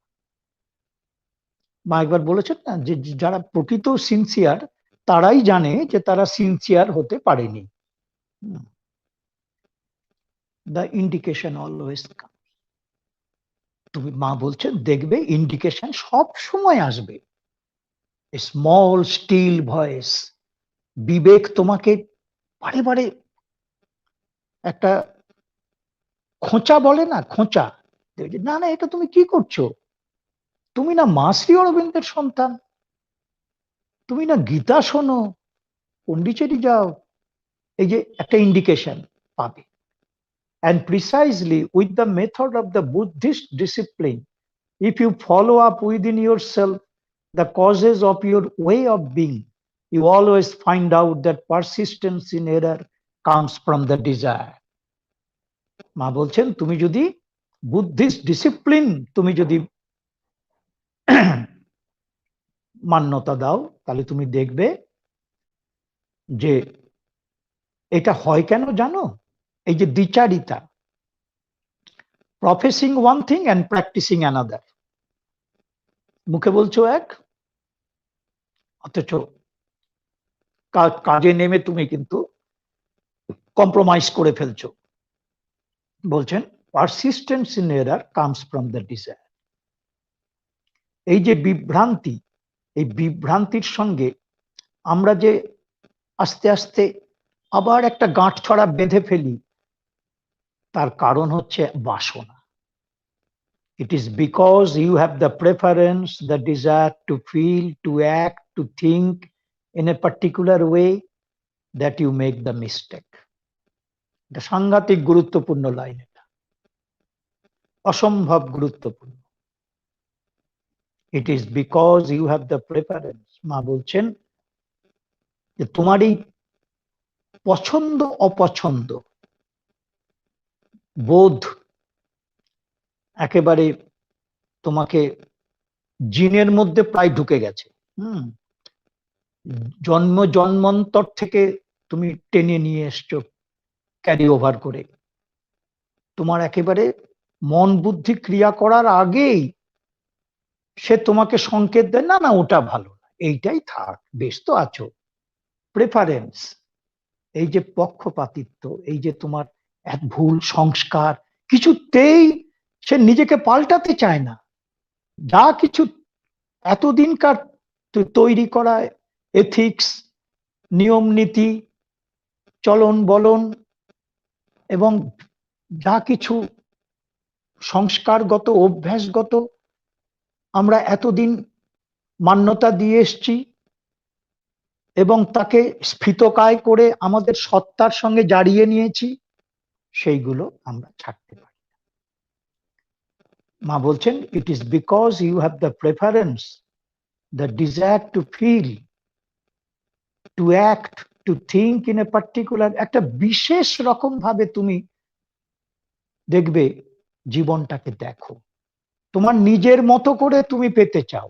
মা একবার বলেছেন না, যে যারা প্রকৃত সিনসিয়ার তারাই জানে যে তারা সিনসিয়ার হতে পারেনি। The indication always come. তুমি, মা বলছেন, দেখবে ইন্ডিকেশন সব সময় আসবে। স্মল স্টিল ভয়েস, বিবেক তোমাকে বারে বারে একটা খোঁচা বলে না, খোঁচা, না না এটা তুমি কি করছো, তুমি না মা শ্রী অরবিন্দের সন্তান, তুমি না গীতা শোনো, পন্ডিচেরি যাও, এই যে একটা ইন্ডিকেশন পাবে। And precisely with the method of the Buddhist discipline, if you follow up within yourself the causes of your way of being, you always find out that persistence in error comes from the desire. মা বলছেন, তুমি যদি বুদ্ধিস্ট ডিসিপ্লিন তুমি যদি মান্যতা দাও, তাহলে তুমি দেখবে যে এটা হয় কেন জানো, এই যে দ্বিচারিতা, professing one thing and practising another. মুখে বলছো এক, অথচ কাজে নেমে তুমি কিন্তু কম্প্রোমাইজ করে ফেলছো। বলছেন, persistence in error comes from the desire. এই যে বিভ্রান্তি, এই বিভ্রান্তির সঙ্গে আমরা যে আস্তে আস্তে আবার একটা গাঁটছড়া বেঁধে ফেলি, তার কারণ হচ্ছে বাসনা। It is because you have the preference, the desire to feel, to act, to think in a particular way that you make the mistake. এটা সাংঘাতিক গুরুত্বপূর্ণ লাইন, এটা অসম্ভব গুরুত্বপূর্ণ। It is because you have the preference, মা বলছেন, যে তোমার এই পছন্দ অপছন্দ বোধ একেবারে তোমাকে জিনের মধ্যে প্রায় ঢুকে গেছে। জন্মান্তর থেকে তুমি টেনে নিয়ে এসছো, ক্যারি ওভার করে। তোমার একেবারে মন বুদ্ধি ক্রিয়া করার আগেই সে তোমাকে সংকেত দেয়, না না ওটা ভালো না, এইটাই থাক, বেশ তো আছো। প্রেফারেন্স, এই যে পক্ষপাতিত্ব, এই যে তোমার এক ভুল সংস্কার, কিছুতেই সে নিজেকে পাল্টাতে চায় না। যা কিছু এতদিনকার তৈরি করা এথিক্স, নিয়ম নীতি, চলন বলন এবং যা কিছু সংস্কারগত অভ্যাসগত আমরা এতদিন মান্যতা দিয়ে এসছি এবং তাকে স্ফীতকায় করে আমাদের সত্তার সঙ্গে জারিয়ে নিয়েছি, সেইগুলো আমরা ছাড়তে পারি। মা বলছেন, it is because you have the preference, the desire to feel, to act, to think in a particular, একটা বিশেষ রকম ভাবে তুমি দেখবে জীবনটাকে দেখো, তোমার নিজের মতো করে তুমি পেতে চাও।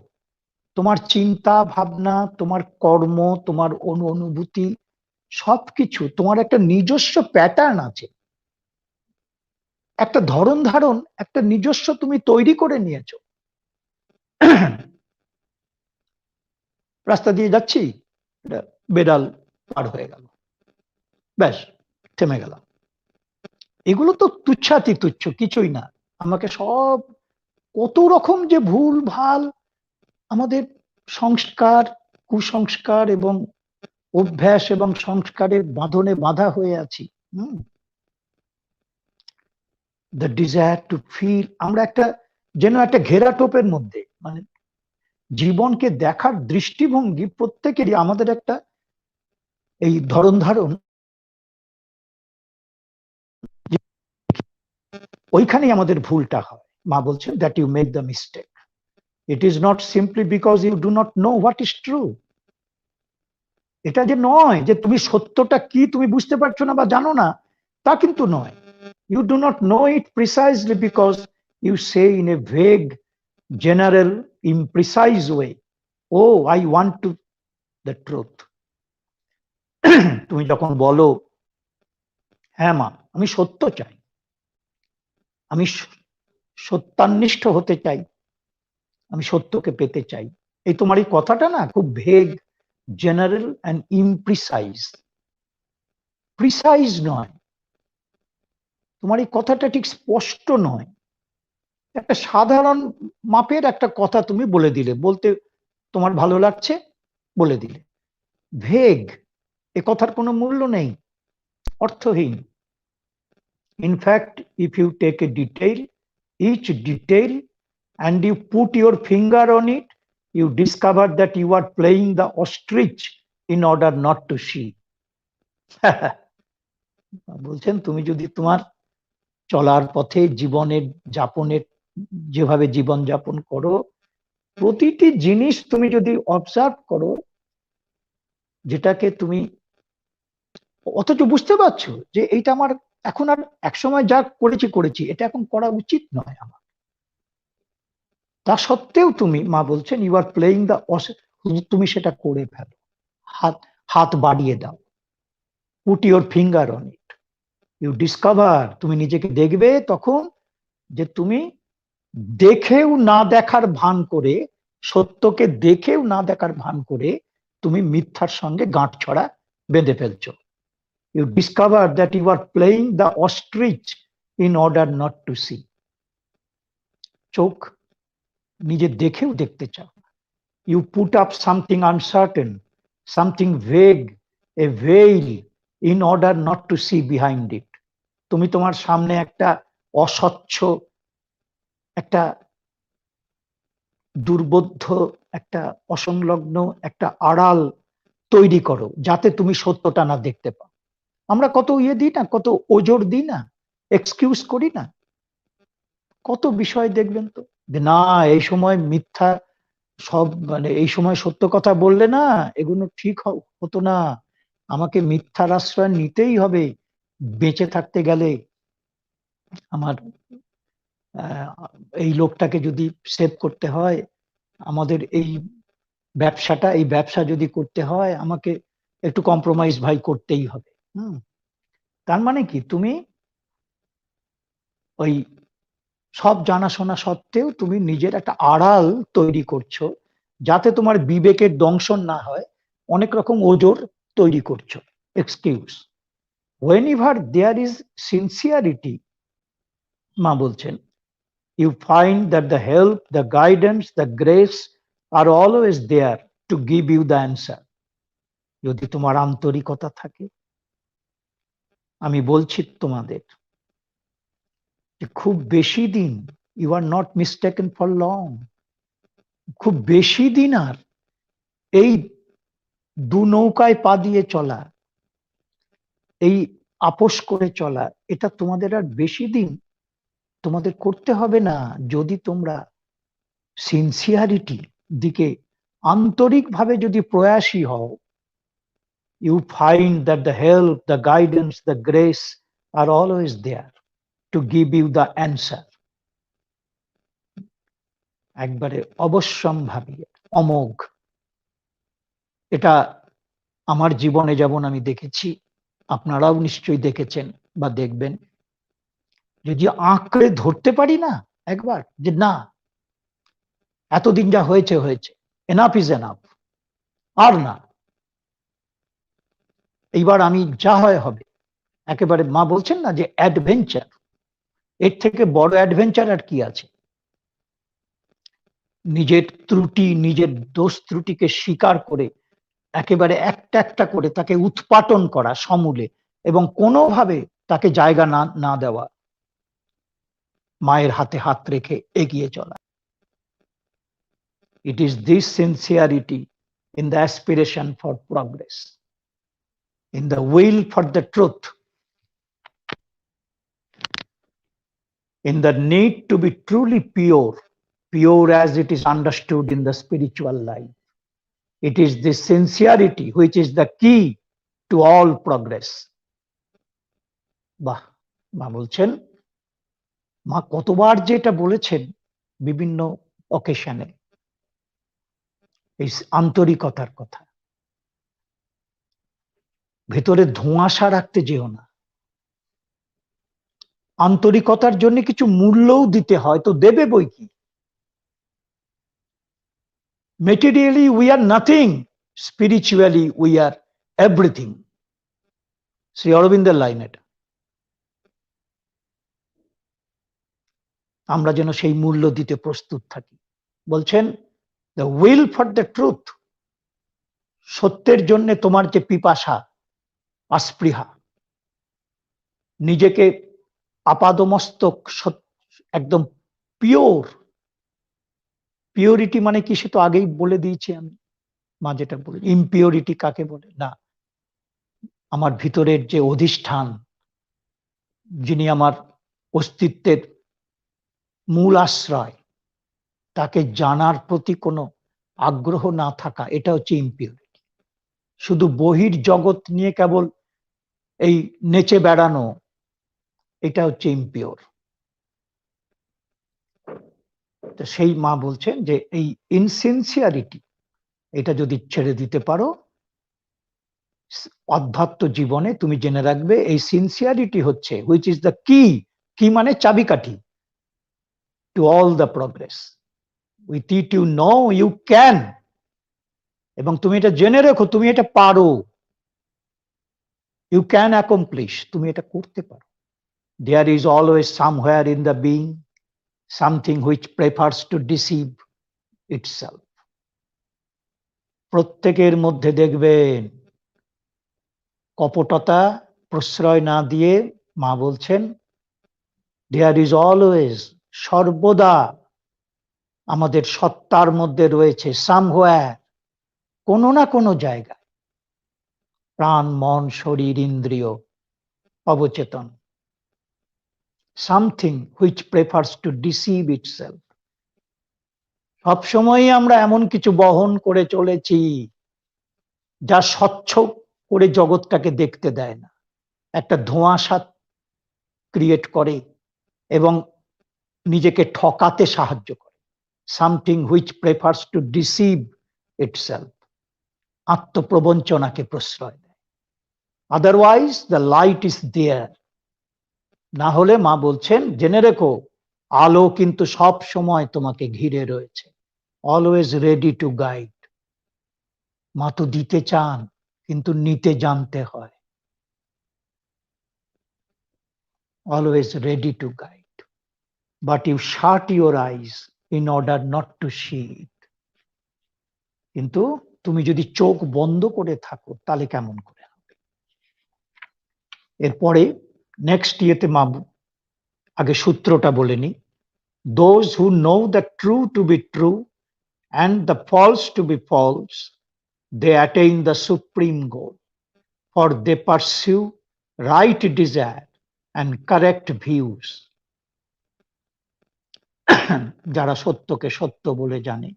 তোমার চিন্তা ভাবনা, তোমার কর্ম, তোমার অনুভূতি, সবকিছু তোমার একটা নিজস্ব প্যাটার্ন আছে, একটা ধরন ধারণ, একটা নিজস্ব তুমি তৈরি করে নিয়েছো। রাস্তা দিয়ে যাচ্ছি, বেড়াল পার হয়ে গেল, ব্যাস থেমে গেলাম। এগুলো তো তুচ্ছাতি তুচ্ছ, কিছুই না। আমাকে সব কত রকম যে ভুল ভাল আমাদের সংস্কার, কুসংস্কার এবং অভ্যাস এবং সংস্কারের বাঁধনে বাঁধা হয়ে আছি। দ্য ডিজায়ার টু ফিল, আমরা একটা যেন একটা ঘেরা টোপের মধ্যে, মানে জীবনকে দেখার দৃষ্টিভঙ্গি প্রত্যেকেরই আমাদের একটা এই ধরন ধারণ, ওইখানেই আমাদের ভুলটা হয়। মা বলছেন that you make the mistake, it is not simply because you do not know what is true. এটা যে নয় যে তুমি সত্যটা কি তুমি বুঝতে পারছো না বা জানো না, তা কিন্তু নয়। You do not know it precisely because you say in a vague, general, imprecise way, oh I want to the truth. তুমি যখন বলো, হ্যাঁ মা আমি সত্য চাই, আমি সত্যান্বিষ্ট হতে চাই, আমি সত্যকে পেতে চাই, এই তোমার এই কথাটা না খুব ভেগ, জেনারেল অ্যান্ড ইমপ্রিসাইজ। প্রিসাইজ নয়, তোমার এই কথাটা ঠিক স্পষ্ট নয়। একটা সাধারণ মাপের একটা কথা তুমি বলে দিলে, বলতে তোমার ভালো লাগছে বলে দিলে, ভেগ, এ কথার কোনো মূল্য নেই, অর্থহীন। In fact if you take a detail, each detail, and you put your finger on it, you discover that you are playing the ostrich in order not to see. বলছেন তুমি যদি তোমার চলার পথে জীবনের যাপনের, যেভাবে জীবন যাপন করো, প্রতিটি জিনিস তুমি যদি অবজার্ভ করো, যেটাকে তুমি অথচ বুঝতে পারছো যে এইটা আমার এখন আর, একসময় যা করেছি করেছি, এটা এখন করা উচিত নয় আমার, তা সত্ত্বেও তুমি, মা বলছেন, ইউ আর প্লেইং দ্য, তুমি সেটা করে ফেলো, হাত হাত বাড়িয়ে দাও, put your finger on it, you discover, তুমি নিজেকে দেখবে তখন যে তুমি দেখেও না দেখার ভান করে, সত্যকে দেখেও না দেখার ভান করে তুমি মিথ্যার সঙ্গে গাঁটছড়া বেঁধে ফেলছো। You discover that you are playing the ostrich in order not to see. চোখ নিজে দেখেও দেখতে চাও। You put up something uncertain, something vague, a veil, in order not to see behind it. তুমি তোমার সামনে একটা অস্বচ্ছ, একটা দুর্বোধ্য, একটা অসংলগ্ন একটা আড়াল তৈরি করো, যাতে তুমি সত্যটা না দেখতে পাও। আমরা কত ইয়ে দিই না, কত ওজোর দিই না, এক্সকিউজ করি না, কত বিষয় দেখবেন তো, যে না এই সময় মিথ্যা সব, মানে এই সময় সত্য কথা বললে না এগুলো ঠিক হতো না, আমাকে মিথ্যার আশ্রয় নিতেই হবে বেঁচে থাকতে গেলে। আমার এই লোকটাকে যদি সেভ করতে হয়, আমাদের এই ব্যবসাটা, এই ব্যবসা যদি করতে হয়, আমাকে একটু কম্প্রোমাইজ ভাই করতেই হবে। তার মানে কি, তুমি ওই সব জানাশোনা সত্ত্বেও তুমি নিজের একটা আড়াল তৈরি করছো, যাতে তোমার বিবেকের দংশন না হয়, অনেক রকম ওজোর তৈরি করছো, excuse. whenever there is sincerity, মা বলছেন, you find that the help, the guidance, the grace are always there to give you the answer. যদি তোমার আন্তরিকতা থাকে, আমি বলছি তোমাদের যে খুব বেশি দিন, you are not mistaken for long, খুব বেশি দিন আর এই দু নৌকায় পা দিয়ে চলা, এই আপোষ করে চলা, এটা তোমাদের আর বেশি দিন তোমাদের করতে হবে না, যদি তোমরা সিনসিয়ারিটি দিকে আন্তরিকভাবে যদি প্রয়াসী হও। You find that the help, the guidance, the grace are always there to give you the answer. একবারে অবশ্যম্ভাবী, অমোঘ। এটা আমার জীবনে যেমন আমি দেখেছি, আপনারাও নিশ্চয়ই দেখেছেন বা দেখবেন, যদি আঁকড়ে ধরতে পারি না একবার, যে না এতদিন যা হয়েছে হয়েছে, এনাফ ইজ এনাফ, আর না, এইবার আমি যা হয় হবে, একেবারে মা বলছেন না যে অ্যাডভেঞ্চার, এর থেকে বড় অ্যাডভেঞ্চার আর কি আছে। নিজের ত্রুটি, নিজের দোষ ত্রুটিকে স্বীকার করে একেবারে একটা একটা করে তাকে উৎপাটন করা সমূলে, এবং কোনোভাবে তাকে জায়গা না না দেওয়া, মায়ের হাতে হাত রেখে এগিয়ে চলা। It is this sincerity in the aspiration for progress, in the will for the truth, in the need to be truly pure, pure as it is understood in the spiritual life. It is this sincerity which is the key to all progress. বাহ, মা বলছেন, মা কতবার যে এটা বলেছেন বিভিন্ন অকেশনে, এই আন্তরিকতার কথা। ভেতরে ধোঁয়াশা রাখতে যেও না, আন্তরিকতার জন্য কিছু মূল্যও দিতে হয়, তো দেবে বই কি। Materially we are nothing, spiritually we are everything. Shri অরবিন্দের লাইন এটা। আমরা যেন সেই মূল্য দিতে প্রস্তুত থাকি। বলছেন, the will for the truth, সত্যের জন্য তোমার যে পিপাসা, আস্পৃহা, নিজেকে আপাদমস্তক একদম পিওর। পিওরিটি মানে কি সে তো আগেই বলে দিয়েছি আমি, মা যেটা বলে। ইমপিওরিটি কাকে বলে? না, আমার ভিতরের যে অধিষ্ঠান, যিনি আমার অস্তিত্বের মূল আশ্রয়, তাকে জানার প্রতি কোনো আগ্রহ না থাকা, এটা হচ্ছে ইমপিওরিটি। শুধু বহির জগৎ নিয়ে কেবল এই নেচে বেড়ানো, এটা হচ্ছে ইমপিওর। তো সেই মা বলছেন যে এই ইনসিনসিয়ারিটি, এটা যদি ছেড়ে দিতে পারো, অধ্যাত্ম জীবনে তুমি জেনে রাখবে এই সিনসিয়ারিটি হচ্ছে হুইচ ইজ দ্য কি। কি মানে চাবিকাঠি to all the progress. With it you know you can, এবং তুমি এটা জেনে রেখো, তুমি এটা পারো। ইউ ক্যান অ্যাকমপ্লিশ, তুমি এটা করতে পারো। There is always somewhere in the being something which prefers to deceive itself. প্রত্যেকের মধ্যে দেখবেন কপটতা প্রশ্রয় না দিয়ে মা বলছেন, there is always, সর্বদা আমাদের সত্তার মধ্যে রয়েছে somewhere, কোনো না কোনো জায়গায়, প্রাণ, মন, শরীর, ইন্দ্রিয়, অবচেতন, something which prefers to deceive itself. সবসময় আমরা এমন কিছু বহন করে চলেছি যা স্বচ্ছ করে জগৎটাকে দেখতে দেয় না, একটা ধোঁয়াশা ক্রিয়েট করে এবং নিজেকে ঠকাতে সাহায্য করে। Something which prefers to deceive itself, আত্মপ্রবঞ্চনাকে প্রশ্রয় দেয়। Otherwise the light is there. না হলে মা বলছেন, জেনে রেখো, আলো কিন্তু সব সময় তোমাকে ঘিরে রয়েছে, অলওয়েজ রেডি টু গাইড। মা তো দিতে চান, কিন্তু নিতে জানতে হয়। Always ready to guide, but you shut your eyes in order not to see it. কিন্তু তুমি যদি চোখ বন্ধ করে থাকো তাহলে কেমন করে হবে? এরপরে নেক্সট ইয়েতে মা আগে সূত্রটা বলে নি। Those who know the true to be true and the false to be false, they attain the supreme goal, for they pursue right desire and correct views. যারা সত্যকে সত্য বলে জানে,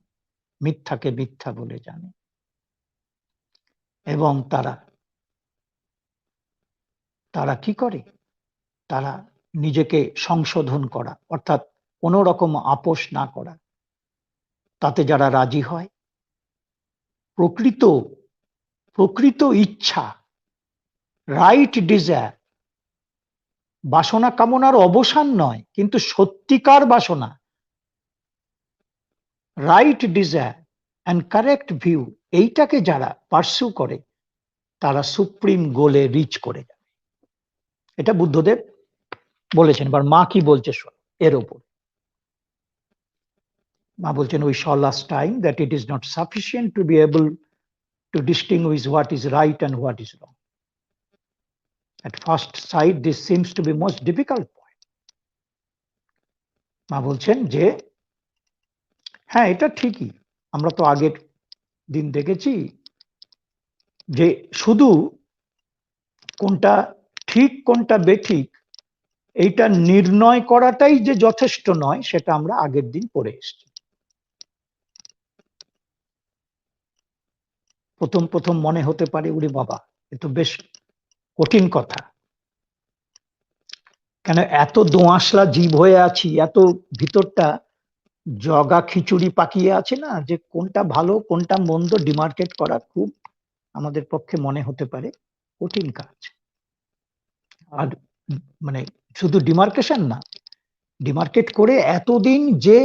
মিথ্যাকে মিথ্যা বলে জানে, এবং তারা কি করে? তারা নিজেকে সংশোধন করা, অর্থাৎ কোনো রকম আপোষ না করা, তাতে যারা রাজি হয়, প্রকৃত ইচ্ছা, রাইট ডিজায়ার, বাসনা কামনার অবসান নয়, কিন্তু সত্যিকার বাসনা, right desire and correct view, এইটাকে যারা পার্সিউ করে, তারা সুপ্রিম গোলে রিচ করে যাবে। এটা বুদ্ধদেব বলেছেন। এবার মা কি বলছে এর ওপর? মা বলছেন, we saw last time that it is not sufficient to be able to distinguish what is right and what is wrong. At first sight, this seems to be most difficult point. মা বলছেন যে হ্যাঁ, এটা ঠিকই, আমরা তো আগের দিন দেখেছি যে শুধু কোনটা ঠিক কোনটা বেঠিক এইটা নির্ণয় করাটাই যে যথেষ্ট নয়, সেটা আমরা আগের দিন পড়ে এসেছি। প্রথম প্রথম মনে হতে পারে ওরে বাবা, এ তো বেশ কঠিন কথা, কেন এত দোআঁশলা জীব হয়ে আছি, এত ভিতরটা জগা খিচুড়ি পাকিয়ে আছে না, যে কোনটা ভালো কোনটা মন্দ ডিমার্কেট করা খুব আমাদের পক্ষে মনে হতে পারে কঠিন কাজ। আর মানে শুধু ডিমার্কেশন না, ডিমার্কেট করে এতদিন যে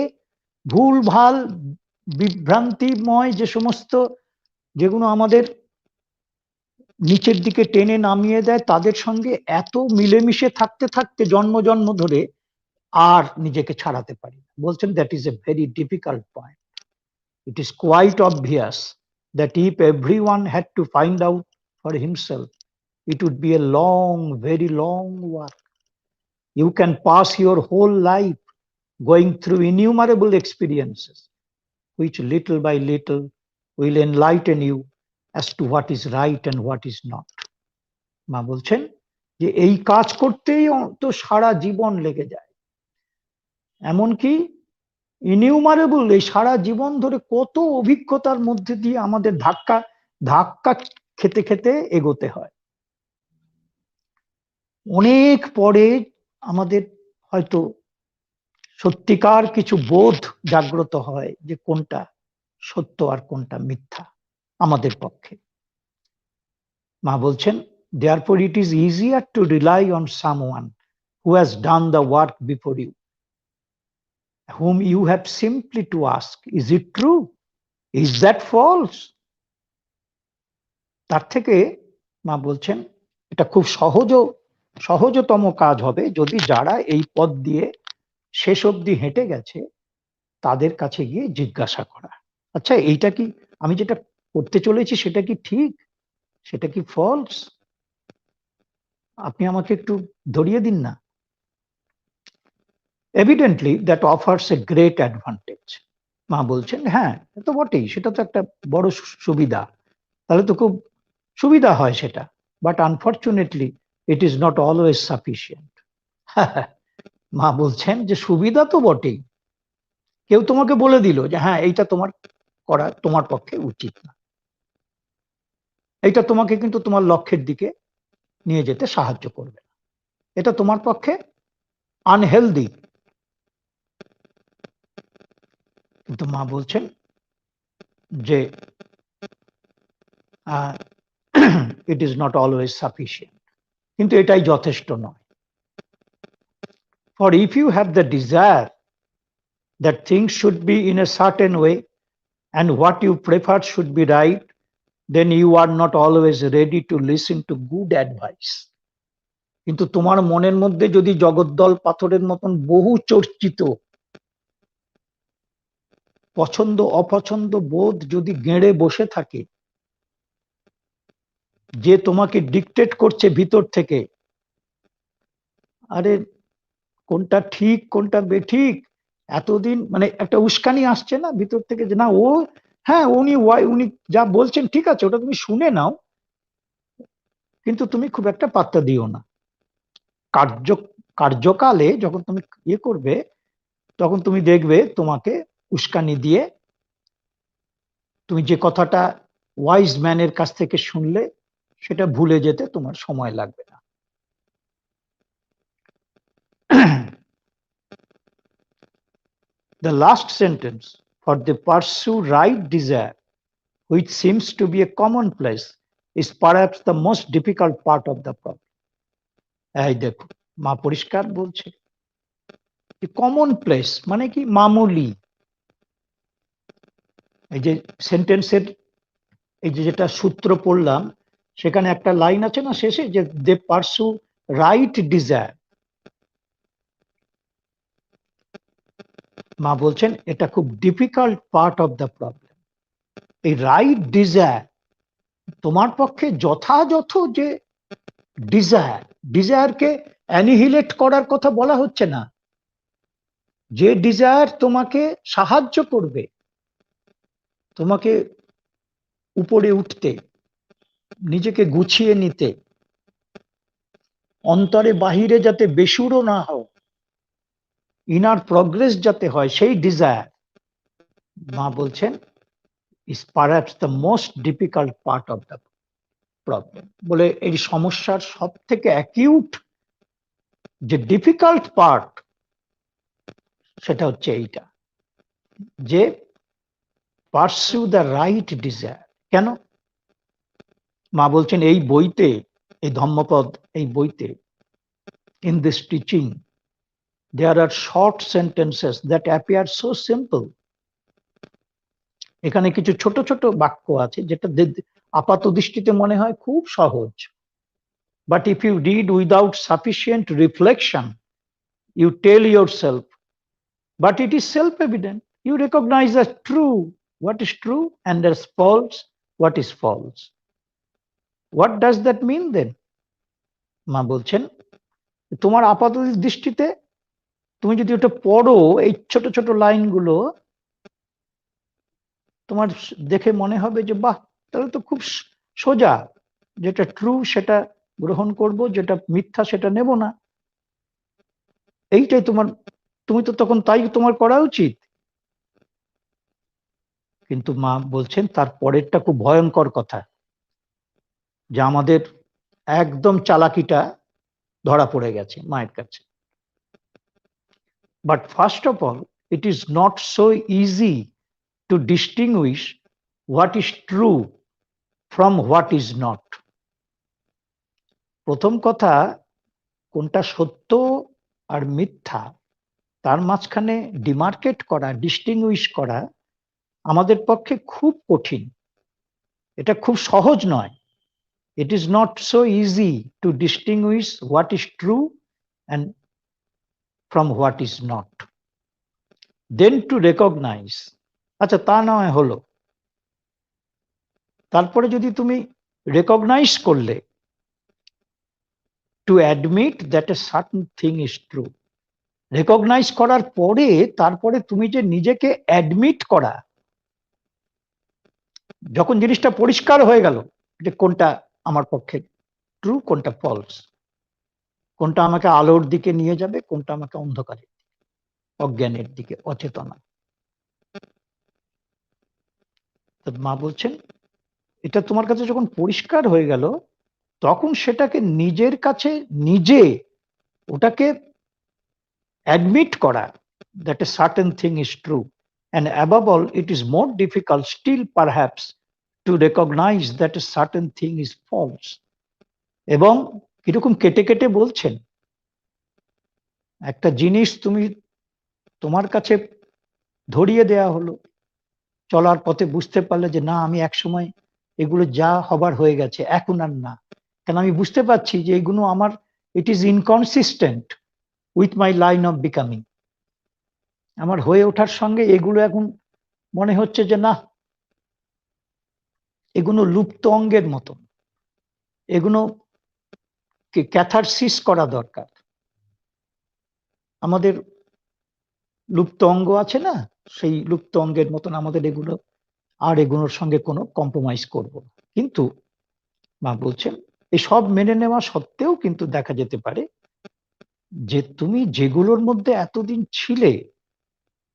ভুল ভাল বিভ্রান্তিময় যে সমস্ত, যেগুলো আমাদের নিচের দিকে টেনে নামিয়ে দেয়, তাদের সঙ্গে এত মিলেমিশে থাকতে থাকতে জন্ম জন্ম ধরে আর নিজেকে ছাড়াতে পারি না। বলছেন that is a very difficult point. It is quite obvious that if everyone had to find out for himself, it would be a long, very long work. You can pass your whole life going through innumerable experiences, which little by little will enlighten you as to what is right and what is not. মা বলছেন যে এই কাজ করতেই তো সারা জীবন লেগে যায়, এমনকি ইনিউমারেবল, এই সারা জীবন ধরে কত অভিজ্ঞতার মধ্যে দিয়ে আমাদের ধাক্কা ধাক্কা খেতে খেতে এগোতে হয়। অনেক পরে আমাদের হয়তো সত্যিকার কিছু বোধ জাগ্রত হয় যে কোনটা সত্য আর কোনটা মিথ্যা আমাদের পক্ষে। মা বলছেন therefore it is easier to rely on someone who has done the work before you, whom you have simply to ask, is it true, is that false? তার থেকে মা বলছেন এটা খুব সহজতম কাজ হবে যদি যারা এই পথ দিয়ে শেষ অবধি হেঁটে গেছে তাদের কাছে গিয়ে জিজ্ঞাসা করা, আচ্ছা এইটা কি আমি যেটা করতে চলেছি সেটা কি ঠিক, সেটা কি ফলস, আপনি আমাকে একটু ধরিয়ে দিন না। Evidently that offers a great advantage. মা বলছেন হ্যাঁ তো বটেই, সেটা তো একটা বড় সুবিধা, তাহলে তো খুব সুবিধা হয় সেটা, but unfortunately it is not always sufficient. মা বলছেন যে সুবিধা তো বটেই, কেউ তোমাকে বলে দিল যে হ্যাঁ এইটা তোমার করা তোমার পক্ষে উচিত না, এইটা তোমাকে কিন্তু তোমার লক্ষ্যের দিকে নিয়ে যেতে সাহায্য করবে না, এটা তোমার পক্ষে আনহেলদি। কিন্তু মা বলছেন যে it is not always sufficient, কিন্তু এটাই যথেষ্ট নয়। For if you have the desire that things should be in a certain way and what you prefer should be right, then you are not always ready to listen to good advice. কিন্তু তোমার মনের মধ্যে যদি জগদ্দল পাথরের মতন বহু চর্চিত পছন্দ অপছন্দ বোধ যদি গেঁড়ে বসে থাকে, যে তোমাকে ডিকটেট করছে ভিতর থেকে, আরে কোনটা ঠিক কোনটা বেঠিক, এতদিন মানে একটা উস্কানি আসছে না ভিতর থেকে যে না ও হ্যাঁ উনি যা বলছেন ঠিক আছে, ওটা তুমি শুনে নাও, কিন্তু তুমি খুব একটা পাত্তা দিও না। কার্যকালে যখন তুমি ইয়ে করবে তখন তুমি দেখবে তোমাকে উস্কানি দিয়ে তুমি যে কথাটা ওয়াইজ ম্যানের কাছ থেকে শুনলে সেটা ভুলে যেতে তোমার সময় লাগবে না। The last sentence, for the pursue right desire, which seems to be a commonplace, is perhaps the most difficult part of the problem. এই দেখো মা পরিষ্কার বলছে কমন প্লেস মানে কি মামুলি। এই যে সেন্টেন্সের এই যে যেটা সূত্র পড়লাম সেখানে একটা লাইন আছে না শেষে, যে দে পারসু রাইট ডিজায়ার। মা বলছেন এটা খুব difficult part of the problem. এই রাইট ডিজায়ার তোমার পক্ষে যথাযথ যে ডিজায়ারকে অ্যানিহিলেট করার কথা বলা হচ্ছে না, যে ডিজায়ার তোমাকে সাহায্য করবে, তোমাকে উপরে উঠতে, নিজেকে গুছিয়ে নিতে, অন্তরে বাহিরে যাতে বেসুরো না হও, ইনার প্রগ্রেস যাতে হয়, সেই ডিজায়ার মা বলছেন is perhaps the most difficult part of the problem. বলে এই সমস্যার সব থেকে অ্যাকিউট যে ডিফিকাল্ট পার্ট, সেটা হচ্ছে এইটা, যে পারসিউ দ্য রাইট ডিজায়ার। কেন? মা বলছেন এই বইতে, এই ধম্মপদ এই বইতে, in this teaching there are short sentences that appear so simple. এখানে কিছু ছোট ছোট বাক্য আছে যেটা আপাত দৃষ্টিতে মনে হয় খুব সহজ, but if you read without sufficient reflection, you tell yourself, but it is self-evident. You recognize as true what is true and as false what is false. What does that mean then? মা বলছেন তোমার আপাত দৃষ্টিতে তুমি যদি ওটা পড়ো, এই ছোট ছোট লাইনগুলো, তোমার দেখে মনে হবে যে বাহ, তাহলে তো খুব সোজা, যেটা ট্রু সেটা গ্রহণ করব, যেটা মিথ্যা সেটা নেব না। এইটাই তোমার, তুমি তো তখন তাই তোমার করা উচিত। কিন্তু মা বলছেন তার পরেরটা খুব ভয়ঙ্কর কথা, যে আমাদের একদম চালাকিটা ধরা পড়ে গেছে মায়ের কাছে। But first of all, it is not so easy to distinguished what is true from what is not. প্রথম কথা, কোনটা সত্য আর মিথ্যা তার মাঝখানে ডিমার্কেট করা, ডিস্টিংগুইশ করা আমাদের পক্ষে খুব কঠিন, এটা খুব সহজ নয়। It is not so easy to distinguish what is true and from what is not. Then to recognize, আচ্ছা তা নয় হলো, তারপরে যদি তুমি রেকগনাইজ করলে, to admit that a certain thing is true. Recognise করার পরে তারপরে তুমি যে নিজেকে অ্যাডমিট করা, যখন জিনিসটা পরিষ্কার হয়ে গেল যে কোনটা আমার পক্ষে ট্রু, কোনটা ফলস, কোনটা আমাকে আলোর দিকে নিয়ে যাবে, কোনটা আমাকে অন্ধকারে, অজ্ঞানের দিকে, অচেতনা। মা বলছেন এটা তোমার কাছে যখন পরিষ্কার হয়ে গেল, তখন সেটাকে নিজের কাছে নিজে ওটাকে অ্যাডমিট করা, that a certain thing is true, and above all it is more difficult still perhaps to recognize that a certain thing is false. এবং কিরকম কেটে কেটে বলছেন, একটা জিনিস তুমি, তোমার কাছে ধরিয়ে দেয়া হলো, চলার পথে বুঝতে পারলে যে না, আমি একসময় এগুলো যা হবার হয়ে গেছে, এখন আর না। কেন আমি বুঝতে পারছি যে এগুলো আমার, it is inconsistent with my line of becoming. আমার হয়ে ওঠার সঙ্গে এগুলো এখন মনে হচ্ছে যে না, এগুলো লুপ্ত অঙ্গের মতন, এগুলো ক্যাথারসিস করা দরকার। আমাদের লুপ্ত অঙ্গ আছে না, সেই লুপ্ত অঙ্গের মতন আমাদের এগুলো, আর এগুলোর সঙ্গে কোনো কম্প্রোমাইজ করব। কিন্তু মা বলছেন এই সব মেনে নেওয়া সত্ত্বেও কিন্তু দেখা যেতে পারে যে তুমি যেগুলোর মধ্যে এতদিন ছিলে,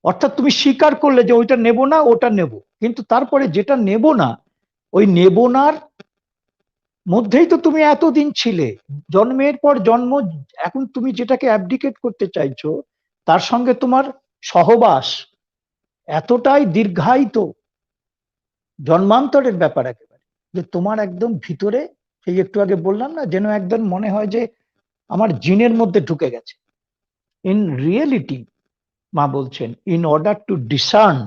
অর্থাৎ তুমি স্বীকার করলে যে ওইটা নেব না, ওটা নেব, কিন্তু তারপরে যেটা নেব না, ওই নেব নার মধ্যেই তো তুমি এতদিন ছিলে, জন্মের পর জন্ম। এখন তুমি যেটাকে অ্যাবডিকেট করতে চাইছো, তার সঙ্গে তোমার সহবাস এতটাই দীর্ঘায়িত, জন্মান্তরের ব্যাপার একেবারে, যে তোমার একদম ভিতরে, সেই একটু আগে বললাম না, যেন একদম মনে হয় যে আমার জিনের মধ্যে ঢুকে গেছে। ইন রিয়েলিটি, মা বলছেন, in order to discern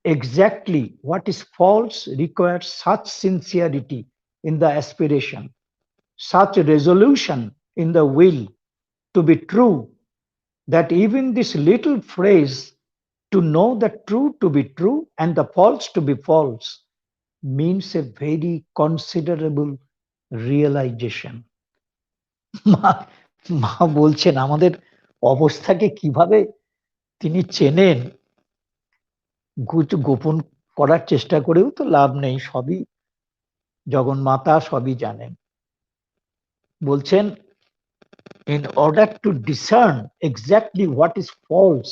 exactly what is false requires such sincerity in the aspiration, such resolution in the will to be true, that even this little phrase, to know the true to be true and the false to be false, means a very considerable realization. মা মা বলছেন আমাদের অবস্থাকে কিভাবে তিনি চেনেন, গোপন করার চেষ্টা করেও তো লাভ নেই, সবই জগন্মাতা সবই জানেন। বলছেন, in order to discern exactly what is false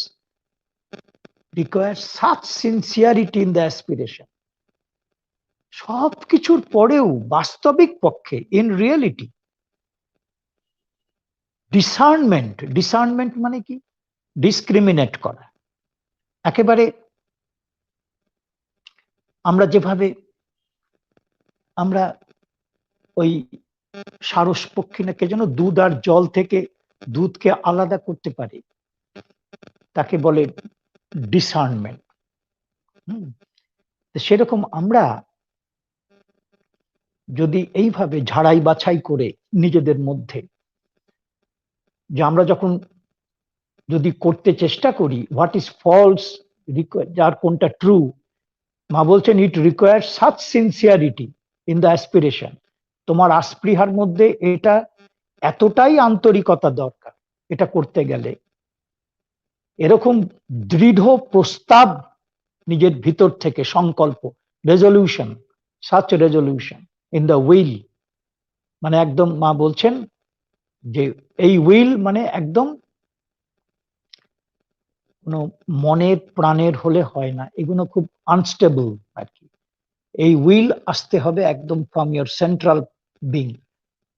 requires such sincerity in the aspiration. সব কিছুর পরেও বাস্তবিক পক্ষে, ইন রিয়েলিটি, ডিসার্নমেন্ট মানে কি? ডিসক্রিমিনেট করা। একেবারে আমরা যেভাবে আমরা ওই সারস পক্ষী না কে যেন দুধ আর জল থেকে দুধকে আলাদা করতে পারি, তাকে বলে ডিসার্নমেন্ট। সেরকম আমরা যদি এইভাবে ঝাড়াই বাছাই করে নিজেদের মধ্যে, যে আমরা যখন যদি করতে চেষ্টা করি হোয়াট ইজ ফলস, যার কোনটা ট্রু, মা বলছেন it require such sincerity in the aspiration. তোমার আস্পৃহার মধ্যে এটা এতটাই আন্তরিকতা দরকার এটা করতে গেলে, এরকম দৃঢ় প্রস্তাব নিজের ভিতর থেকে, সংকল্প, resolution, such resolution in the will, মানে একদম মা বলছেন যে এই উইল মানে একদম কোনো মনের প্রাণের হলে হয় না, এগুলো খুব আনস্টেবল আর কি। এই উইল আসতে হবে একদম ফ্রম ইয়োর সেন্ট্রাল বিং,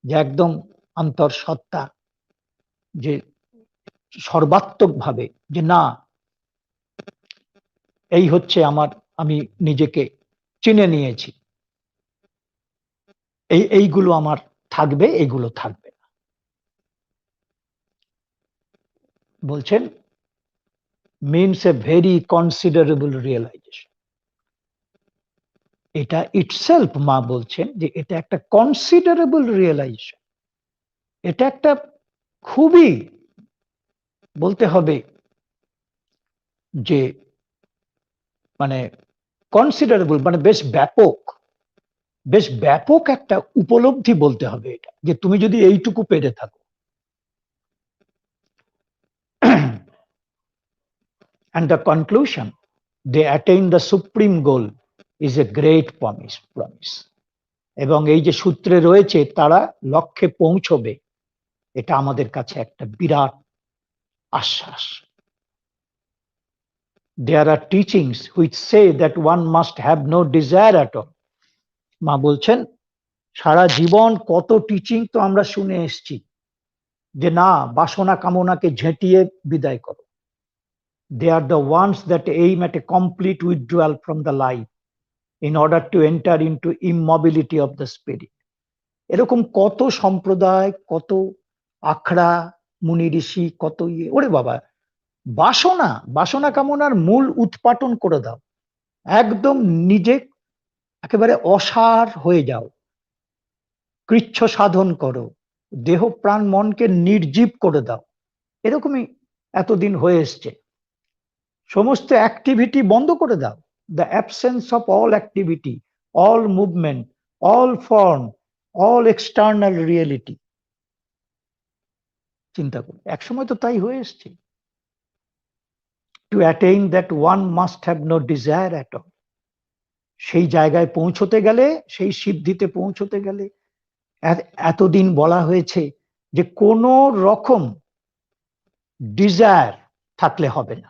যে একদম অন্তঃসত্ত্বা, যে সর্বাত্মক ভাবে যে না, এই হচ্ছে আমার, আমি নিজেকে চিনে নিয়েছি, এইগুলো আমার থাকবে, এইগুলো থাকবে না। বলছেন means a very considerable realization. এটা ইটসেলফ, মা বলছেন যে এটা একটা কনসিডারেবল রিয়েলাইজেশন, এটা একটা খুবই বলতে হবে যে মানে কনসিডারেবল মানে বেশ ব্যাপক একটা উপলব্ধি বলতে হবে এটা, যে তুমি যদি এইটুকু পেরে থাকো। And the conclusion, they attain the supreme goal is a great promise. এবং এই যে সূত্রে রয়েছে তারা লক্ষ্যে পৌঁছবে, এটা আমাদের কাছে একটা বিরাট আশ্বাস। There are teachings which say that one must have no desire at all. মা বলছেন সারা জীবন কত টিচিং তো আমরা শুনে এসেছি যে না, বাসনা কামনাকে ঝেঁটিয়ে বিদায় করো। They are the ones that aim at a complete withdrawal from the life in order to enter into immobility of the spirit. এরকম কত সম্প্রদায়, কত আখড়া, মুনি ঋষি, কত ওরে বাবা, বাসনা কামনার মূল উৎপাটন করে দাও, একদম নিজে একেবারে অসার হয়ে যাও, কৃচ্ছ সাধন করো, দেহ প্রাণ মনকে নির্জীব করে দাও। এরকমই এতদিন হয়ে এসছে, সমস্ত অ্যাক্টিভিটি বন্ধ করে দাও, the absence of all activity, all movement, all form, all external reality. চিন্তা করো, একসময় তো তাই হয়ে এসছে। To attain that one must have no desire at all. সেই জায়গায় পৌঁছতে গেলে, সেই সিদ্ধিতে পৌঁছতে গেলে এতদিন বলা হয়েছে যে কোন রকম ডিজায়ার থাকলে হবে না।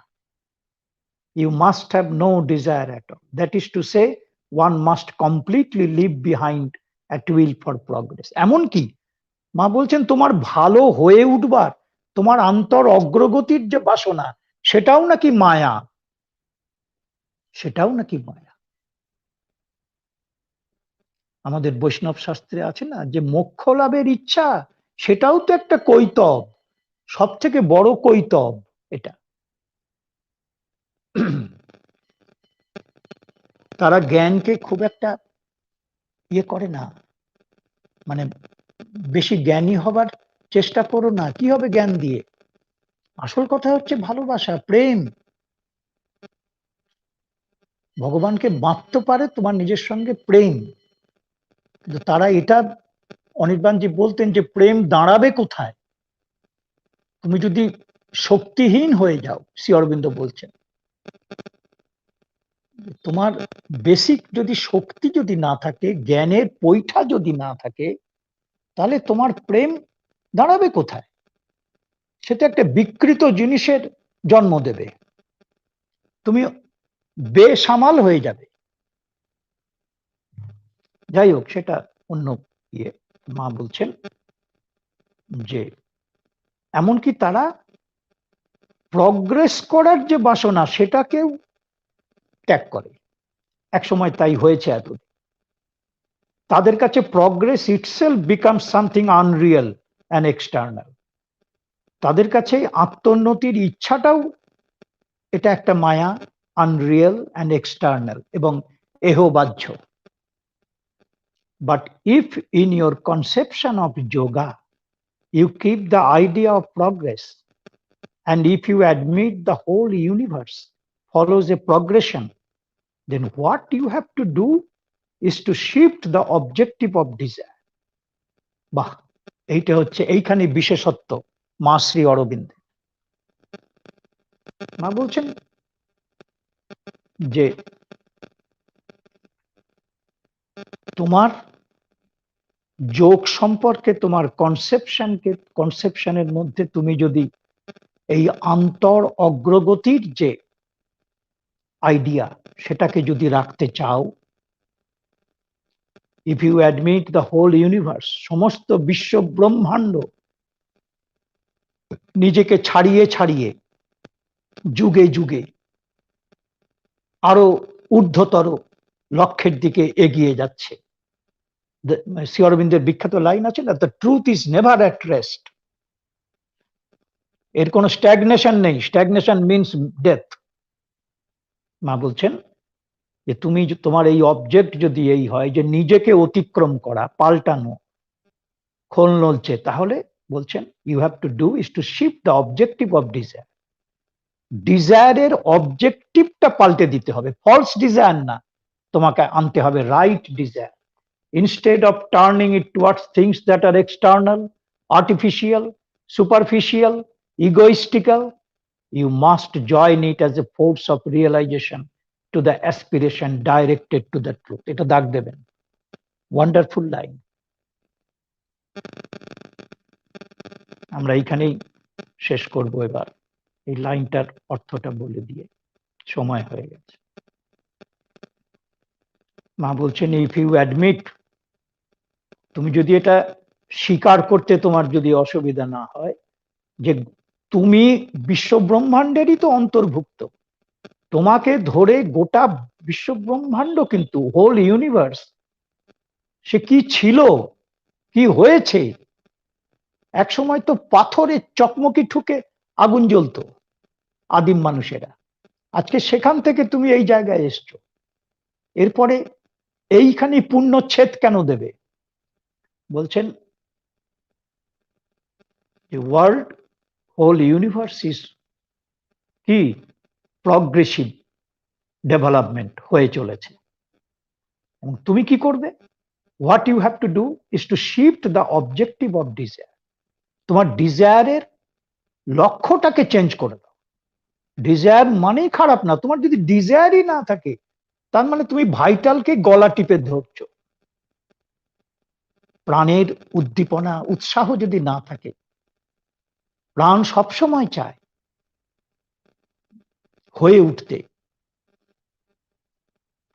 You must have no desire at all. That is to say, one must completely leave behind at will for progress. এমনকি মা বলছেন তোমার ভালো হয়ে উঠবার, তোমার অন্তর অগ্রগতির যে বাসনা, সেটাও নাকি মায়া, সেটাও নাকি মায়া। আমাদের বৈষ্ণব শাস্ত্রে আছে না যে মোক্ষ লাভের ইচ্ছা, সেটাও তো একটা কৈতব, সব থেকে বড় কৈতব এটা। তারা জ্ঞানকে খুব একটা ইয়ে করে না, মানে বেশি জ্ঞানী হবার চেষ্টা করো না, কি হবে জ্ঞান দিয়ে? আসল কথা হচ্ছে ভালোবাসা, প্রেম। ভগবানকে বাঁধতে পারে তোমার নিজের সঙ্গে প্রেম। কিন্তু তারা এটা, অনির্বাণজি বলতেন যে প্রেম দাঁড়াবে কোথায়? তুমি যদি শক্তিহীন হয়ে যাও, শ্রী অরবিন্দ বলছেন। তোমার বেসিক যদি শক্তি যদি না থাকে, জ্ঞানের পৈঠা যদি না থাকে, তাহলে তোমার প্রেম দাঁড়াবে কোথায়? সেটা একটা বিকৃত জিনিসের জন্ম দেবে, তুমি বেসামাল হয়ে যাবে। যাই হোক, সেটা অন্য ইয়ে। মা বলছেন যে এমনকি তারা প্রগ্রেস করার যে বাসনা সেটাকেও ত্যাগ করে। এক সময় তাই হয়েছে এতদিন। তাদের কাছে progress itself become something Unreal and external. তাদের কাছে আত্মোন্নতির ইচ্ছাটাও এটা একটা মায়া, আনরিয়েল অ্যান্ড এক্সটার্নাল এবং এহবাহ্য। But if in your conception of yoga you keep the idea of progress, and if you admit the whole universe follows a progression, then what you have to do is to shift the objective of desire. বাহ, এইটা হচ্ছে এইখানে বিশেষত্ব মা শ্রী অরবিন্দ। মা বলছেন যে তোমার যোগ সম্পর্কে তোমার কনসেপশনের মধ্যে তুমি যদি এই আন্তর অগ্রগতির যে আইডিয়া সেটাকে যদি রাখতে চাও, if you admit the whole universe, সমস্ত বিশ্ব ব্রহ্মাণ্ড নিজেকে ছাড়িয়ে ছাড়িয়ে যুগে যুগে আরো ঊর্ধ্বতর লক্ষ্যের দিকে এগিয়ে যাচ্ছে। শ্রী অরবিন্দের বিখ্যাত লাইন আছে না, the truth is never at rest. এর কোনো স্ট্যাগনেশন নেই, স্ট্যাগনেশন মিনস ডেথ। মা বলছেন যে তুমি তোমার এই অবজেক্ট যদি এই হয় যে নিজেকে অতিক্রম করা, পাল্টানো, খোল নলছে, তাহলে বলছেন you have to do is to shift the objective of desire. ডিজায়ারের অবজেক্টিভটা পাল্টে দিতে হবে, ফলস ডিজায়ার না, তোমাকে আনতে হবে right desire. Instead of turning it towards things that are external, artificial, superficial, egoistical, you must join it as a force of realization to the aspiration directed to the truth. এটা দাগ দেবেন, ওয়ান্ডারফুল লাইন। আমরা এইখানেই শেষ করব এবার, এই লাইনটার অর্থটা বলে দিয়ে, সময় হয়ে গেছে। মা বলছেন ইফ ইউ অ্যাডমিট, তুমি যদি এটা স্বীকার করতে তোমার যদি অসুবিধা না হয় যে তুমি বিশ্ব ব্রহ্মাণ্ডেরই তো অন্তর্ভুক্ত, তোমাকে ধরে গোটা বিশ্ব ব্রহ্মাণ্ড, কিন্তু হোল ইউনিভার্স, সে কি ছিল, কি হয়েছে। এক সময় তো পাথরের চকমকি ঠুকে আগুন জ্বলতো আদিম মানুষেরা, আজকে সেখান থেকে তুমি এই জায়গায় এসছো, এরপরে এইখানে পূর্ণচ্ছেদ কেন দেবে? বলছেন ওয়ার্ল্ড, হোল ইউনিভার্স ইজ কি প্রগ্রেসিভ ডেভেলপমেন্ট হয়ে চলেছে, এবং তুমি কি করবে? What you have to do is to shift the objective of desire. তোমার ডিজায়ারের লক্ষ্যটাকে চেঞ্জ করে দাও। ডিজায়ার মানেই খারাপ না, তোমার যদি ডিজায়ারই না থাকে তার মানে তুমি ভাইটালকে গলা টিপে ধরছো। প্রাণের উদ্দীপনা, উৎসাহ যদি না থাকে, প্রাণ সবসময় চায় হয়ে উঠতে,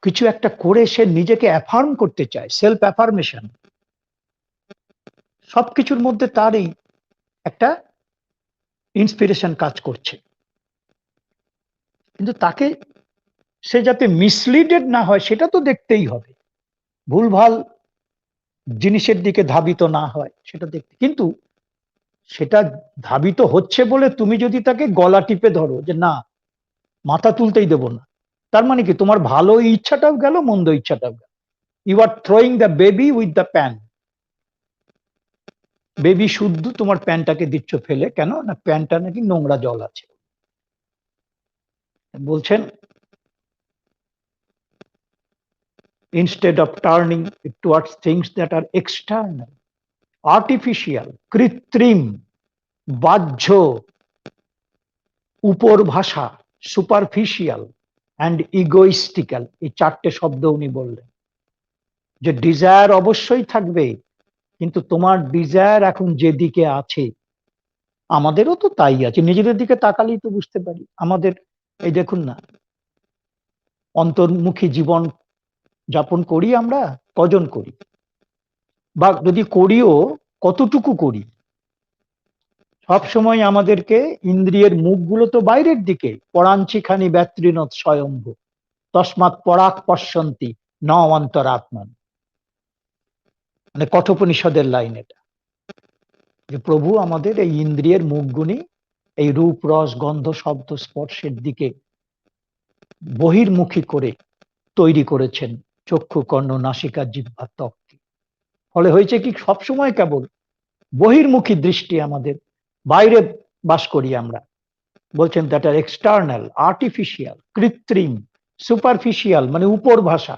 কিছু একটা করে সে নিজেকে অ্যাফার্ম করতে চায়, সেলফ অ্যাফার্মেশন। সবকিছুর মধ্যে তারই একটা ইন্সপিরেশন কাজ করছে, কিন্তু তাকে সে যাতে মিসলিডেড না হয় সেটা তো দেখতেই হবে, ভুলভাল জিনিসের দিকে ধাবিত না হয় সেটা দেখতে। কিন্তু সেটা ধাবিত হচ্ছে বলে তুমি যদি তাকে গলা টিপে ধরো যে না, মাথা তুলতেই দেব না, তার মানে কি তোমার ভালো ইচ্ছাটাও গেল, মন্দ ইচ্ছাটাও গেল। You are throwing the baby with the pan. Baby শুদ্ধ, তোমার প্যানটাকে দিচ্ছ ফেলে, কেন না প্যানটা নাকি নোংরা জল আছে। বলছেন instead of turning it towards things that are external, artificial, কৃত্রিম, বাহ্য, উপর ভাষা, সুপারফিশিয়াল অ্যান্ড ইগোইস্টিক্যাল, এই চারটে শব্দ উনি বললেন। যে ডিজায়ার অবশ্যই থাকবে, কিন্তু তোমার ডিজায়ার এখন যেদিকে আছে, আমাদেরও তো তাই আছে, নিজেদের দিকে তাকালেই তো বুঝতে পারি। আমাদের এই দেখুন না, অন্তর্মুখী জীবন যাপন করি আমরা, কজন করি, বা যদি করিও কতটুকু করি। সব সময় আমাদেরকে ইন্দ্রিয়ের মুখগুলো তো বাইরের দিকে, পরাঞ্চিখানি ব্যাতৃণত স্বয়ম্ভু তস্মাৎ পরাক পশ্যন্তি ন অন্তরাত্মান, মানে কঠোপনিষদের লাইন এটা, যে প্রভু আমাদের এই ইন্দ্রিয়ের মুখগুনি এই রূপ রস গন্ধ শব্দ স্পর্শের দিকে বহির্মুখী করে তৈরি করেছেন চক্ষু কর্ণ নাসিকা জিহ্বা ত্বককে। ফলে হয়েছে কি, সবসময় কেবল বহির্মুখী দৃষ্টি আমাদের, বাইরে বাস করি আমরা। বলছেন দ্যাট আর এক্সটার্নাল, আর্টিফিশিয়াল, কৃত্রিম, সুপারফিশিয়াল মানে উপর ভাষা,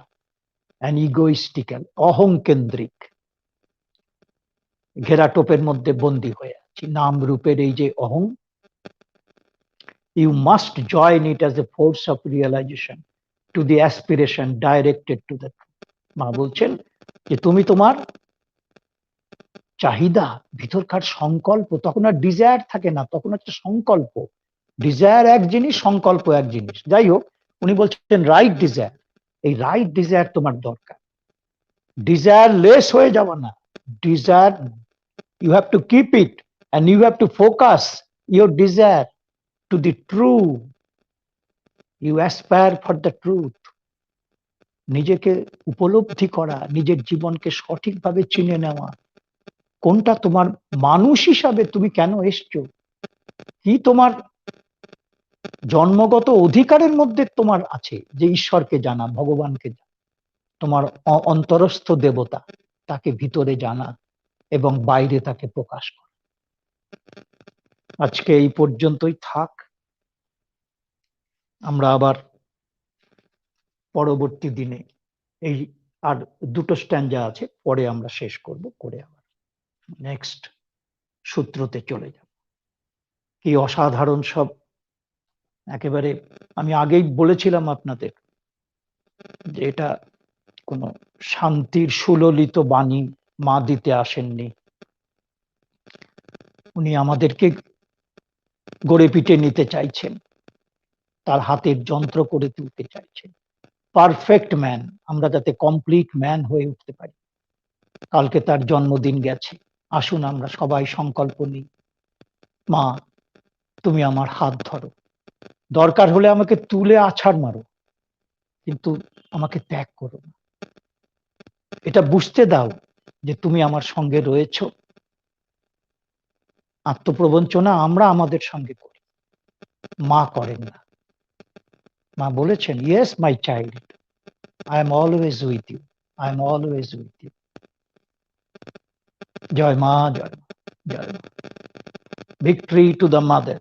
অ্যান্ড ইগোইস্টিক্যাল, অহংকেন্দ্রিক, ঘেরাটোপের মধ্যে বন্দী হয়ে আছি নাম রূপের এই যে অহং। You must join it as a force of realisation to the aspiration directed to the truth. মা বলছেন যে তুমি তোমার চাহিদা, ভিতরকার সংকল্প, তখন আর ডিজায়ার থাকে না, তখন একটা সংকল্প। ডিজায়ার এক জিনিস, সংকল্প এক জিনিস। যাই হোক, উনি বলছেন রাইট ডিজায়ার, এই রাইট ডিজায়ার তোমার দরকার। ডিজায়ার লেস হয়ে যাওয়া না, desire you have to keep it and you have to focus your desire to the true. You aspire for the truth. নিজেকে উপলব্ধি করা, নিজের জীবনকে সঠিকভাবে চিনে নেওয়া, কোনটা তোমার মানুষ হিসাবে তুমি কেন এসছো, কি তোমার জন্মগত অধিকারের মধ্যে তোমার আছে, যে ঈশ্বরকে জানা, ভগবানকে জানা, তোমার অন্তরস্থ দেবতা, তাকে ভিতরে জানা এবং বাইরে তাকে প্রকাশ করা। আজকে এই পর্যন্তই থাক, আমরা আবার পরবর্তী দিনে এই আর দুটো স্ট্যান্জা আছে, পরে আমরা শেষ করব, করে আবার নেক্সট সূত্রতে চলে যাব। কি অসাধারণ সব, একেবারে আমি আগেই বলেছিলাম আপনাদের যে এটা কোনো শান্তির সুললিত বাণী মা দিতে আসেননি, উনি আমাদেরকে গড়ে পিটে নিতে চাইছেন, তার হাতের যন্ত্র করে তুলতে চাইছেন। পারফেক্ট ম্যান, আমরা যাতে কমপ্লিট ম্যান হয়ে উঠতে পারি। কালকে তার জন্মদিন গেছে, আসুন আমরা সবাই সংকল্প নিই, মা তুমি আমার হাত ধরো, দরকার হলে আমাকে তুলে আছাড় মারো, কিন্তু আমাকে ত্যাগ করো না। এটা বুঝতে দাও যে তুমি আমার সঙ্গে রয়েছো। আত্মপ্রবঞ্চনা আমরা আমাদের সঙ্গে করি, মা করেন না। মা বলেছেন, yes my child, I am always with you, I am always with you. জয় মা, জয় মা, জয় মা। Victory to the mother,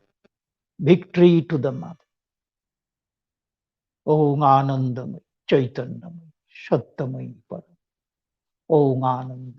victory to the mother. Om আনন্দময় চৈতন্যময় সত্যময়ী পরম। ওম আনন্দ।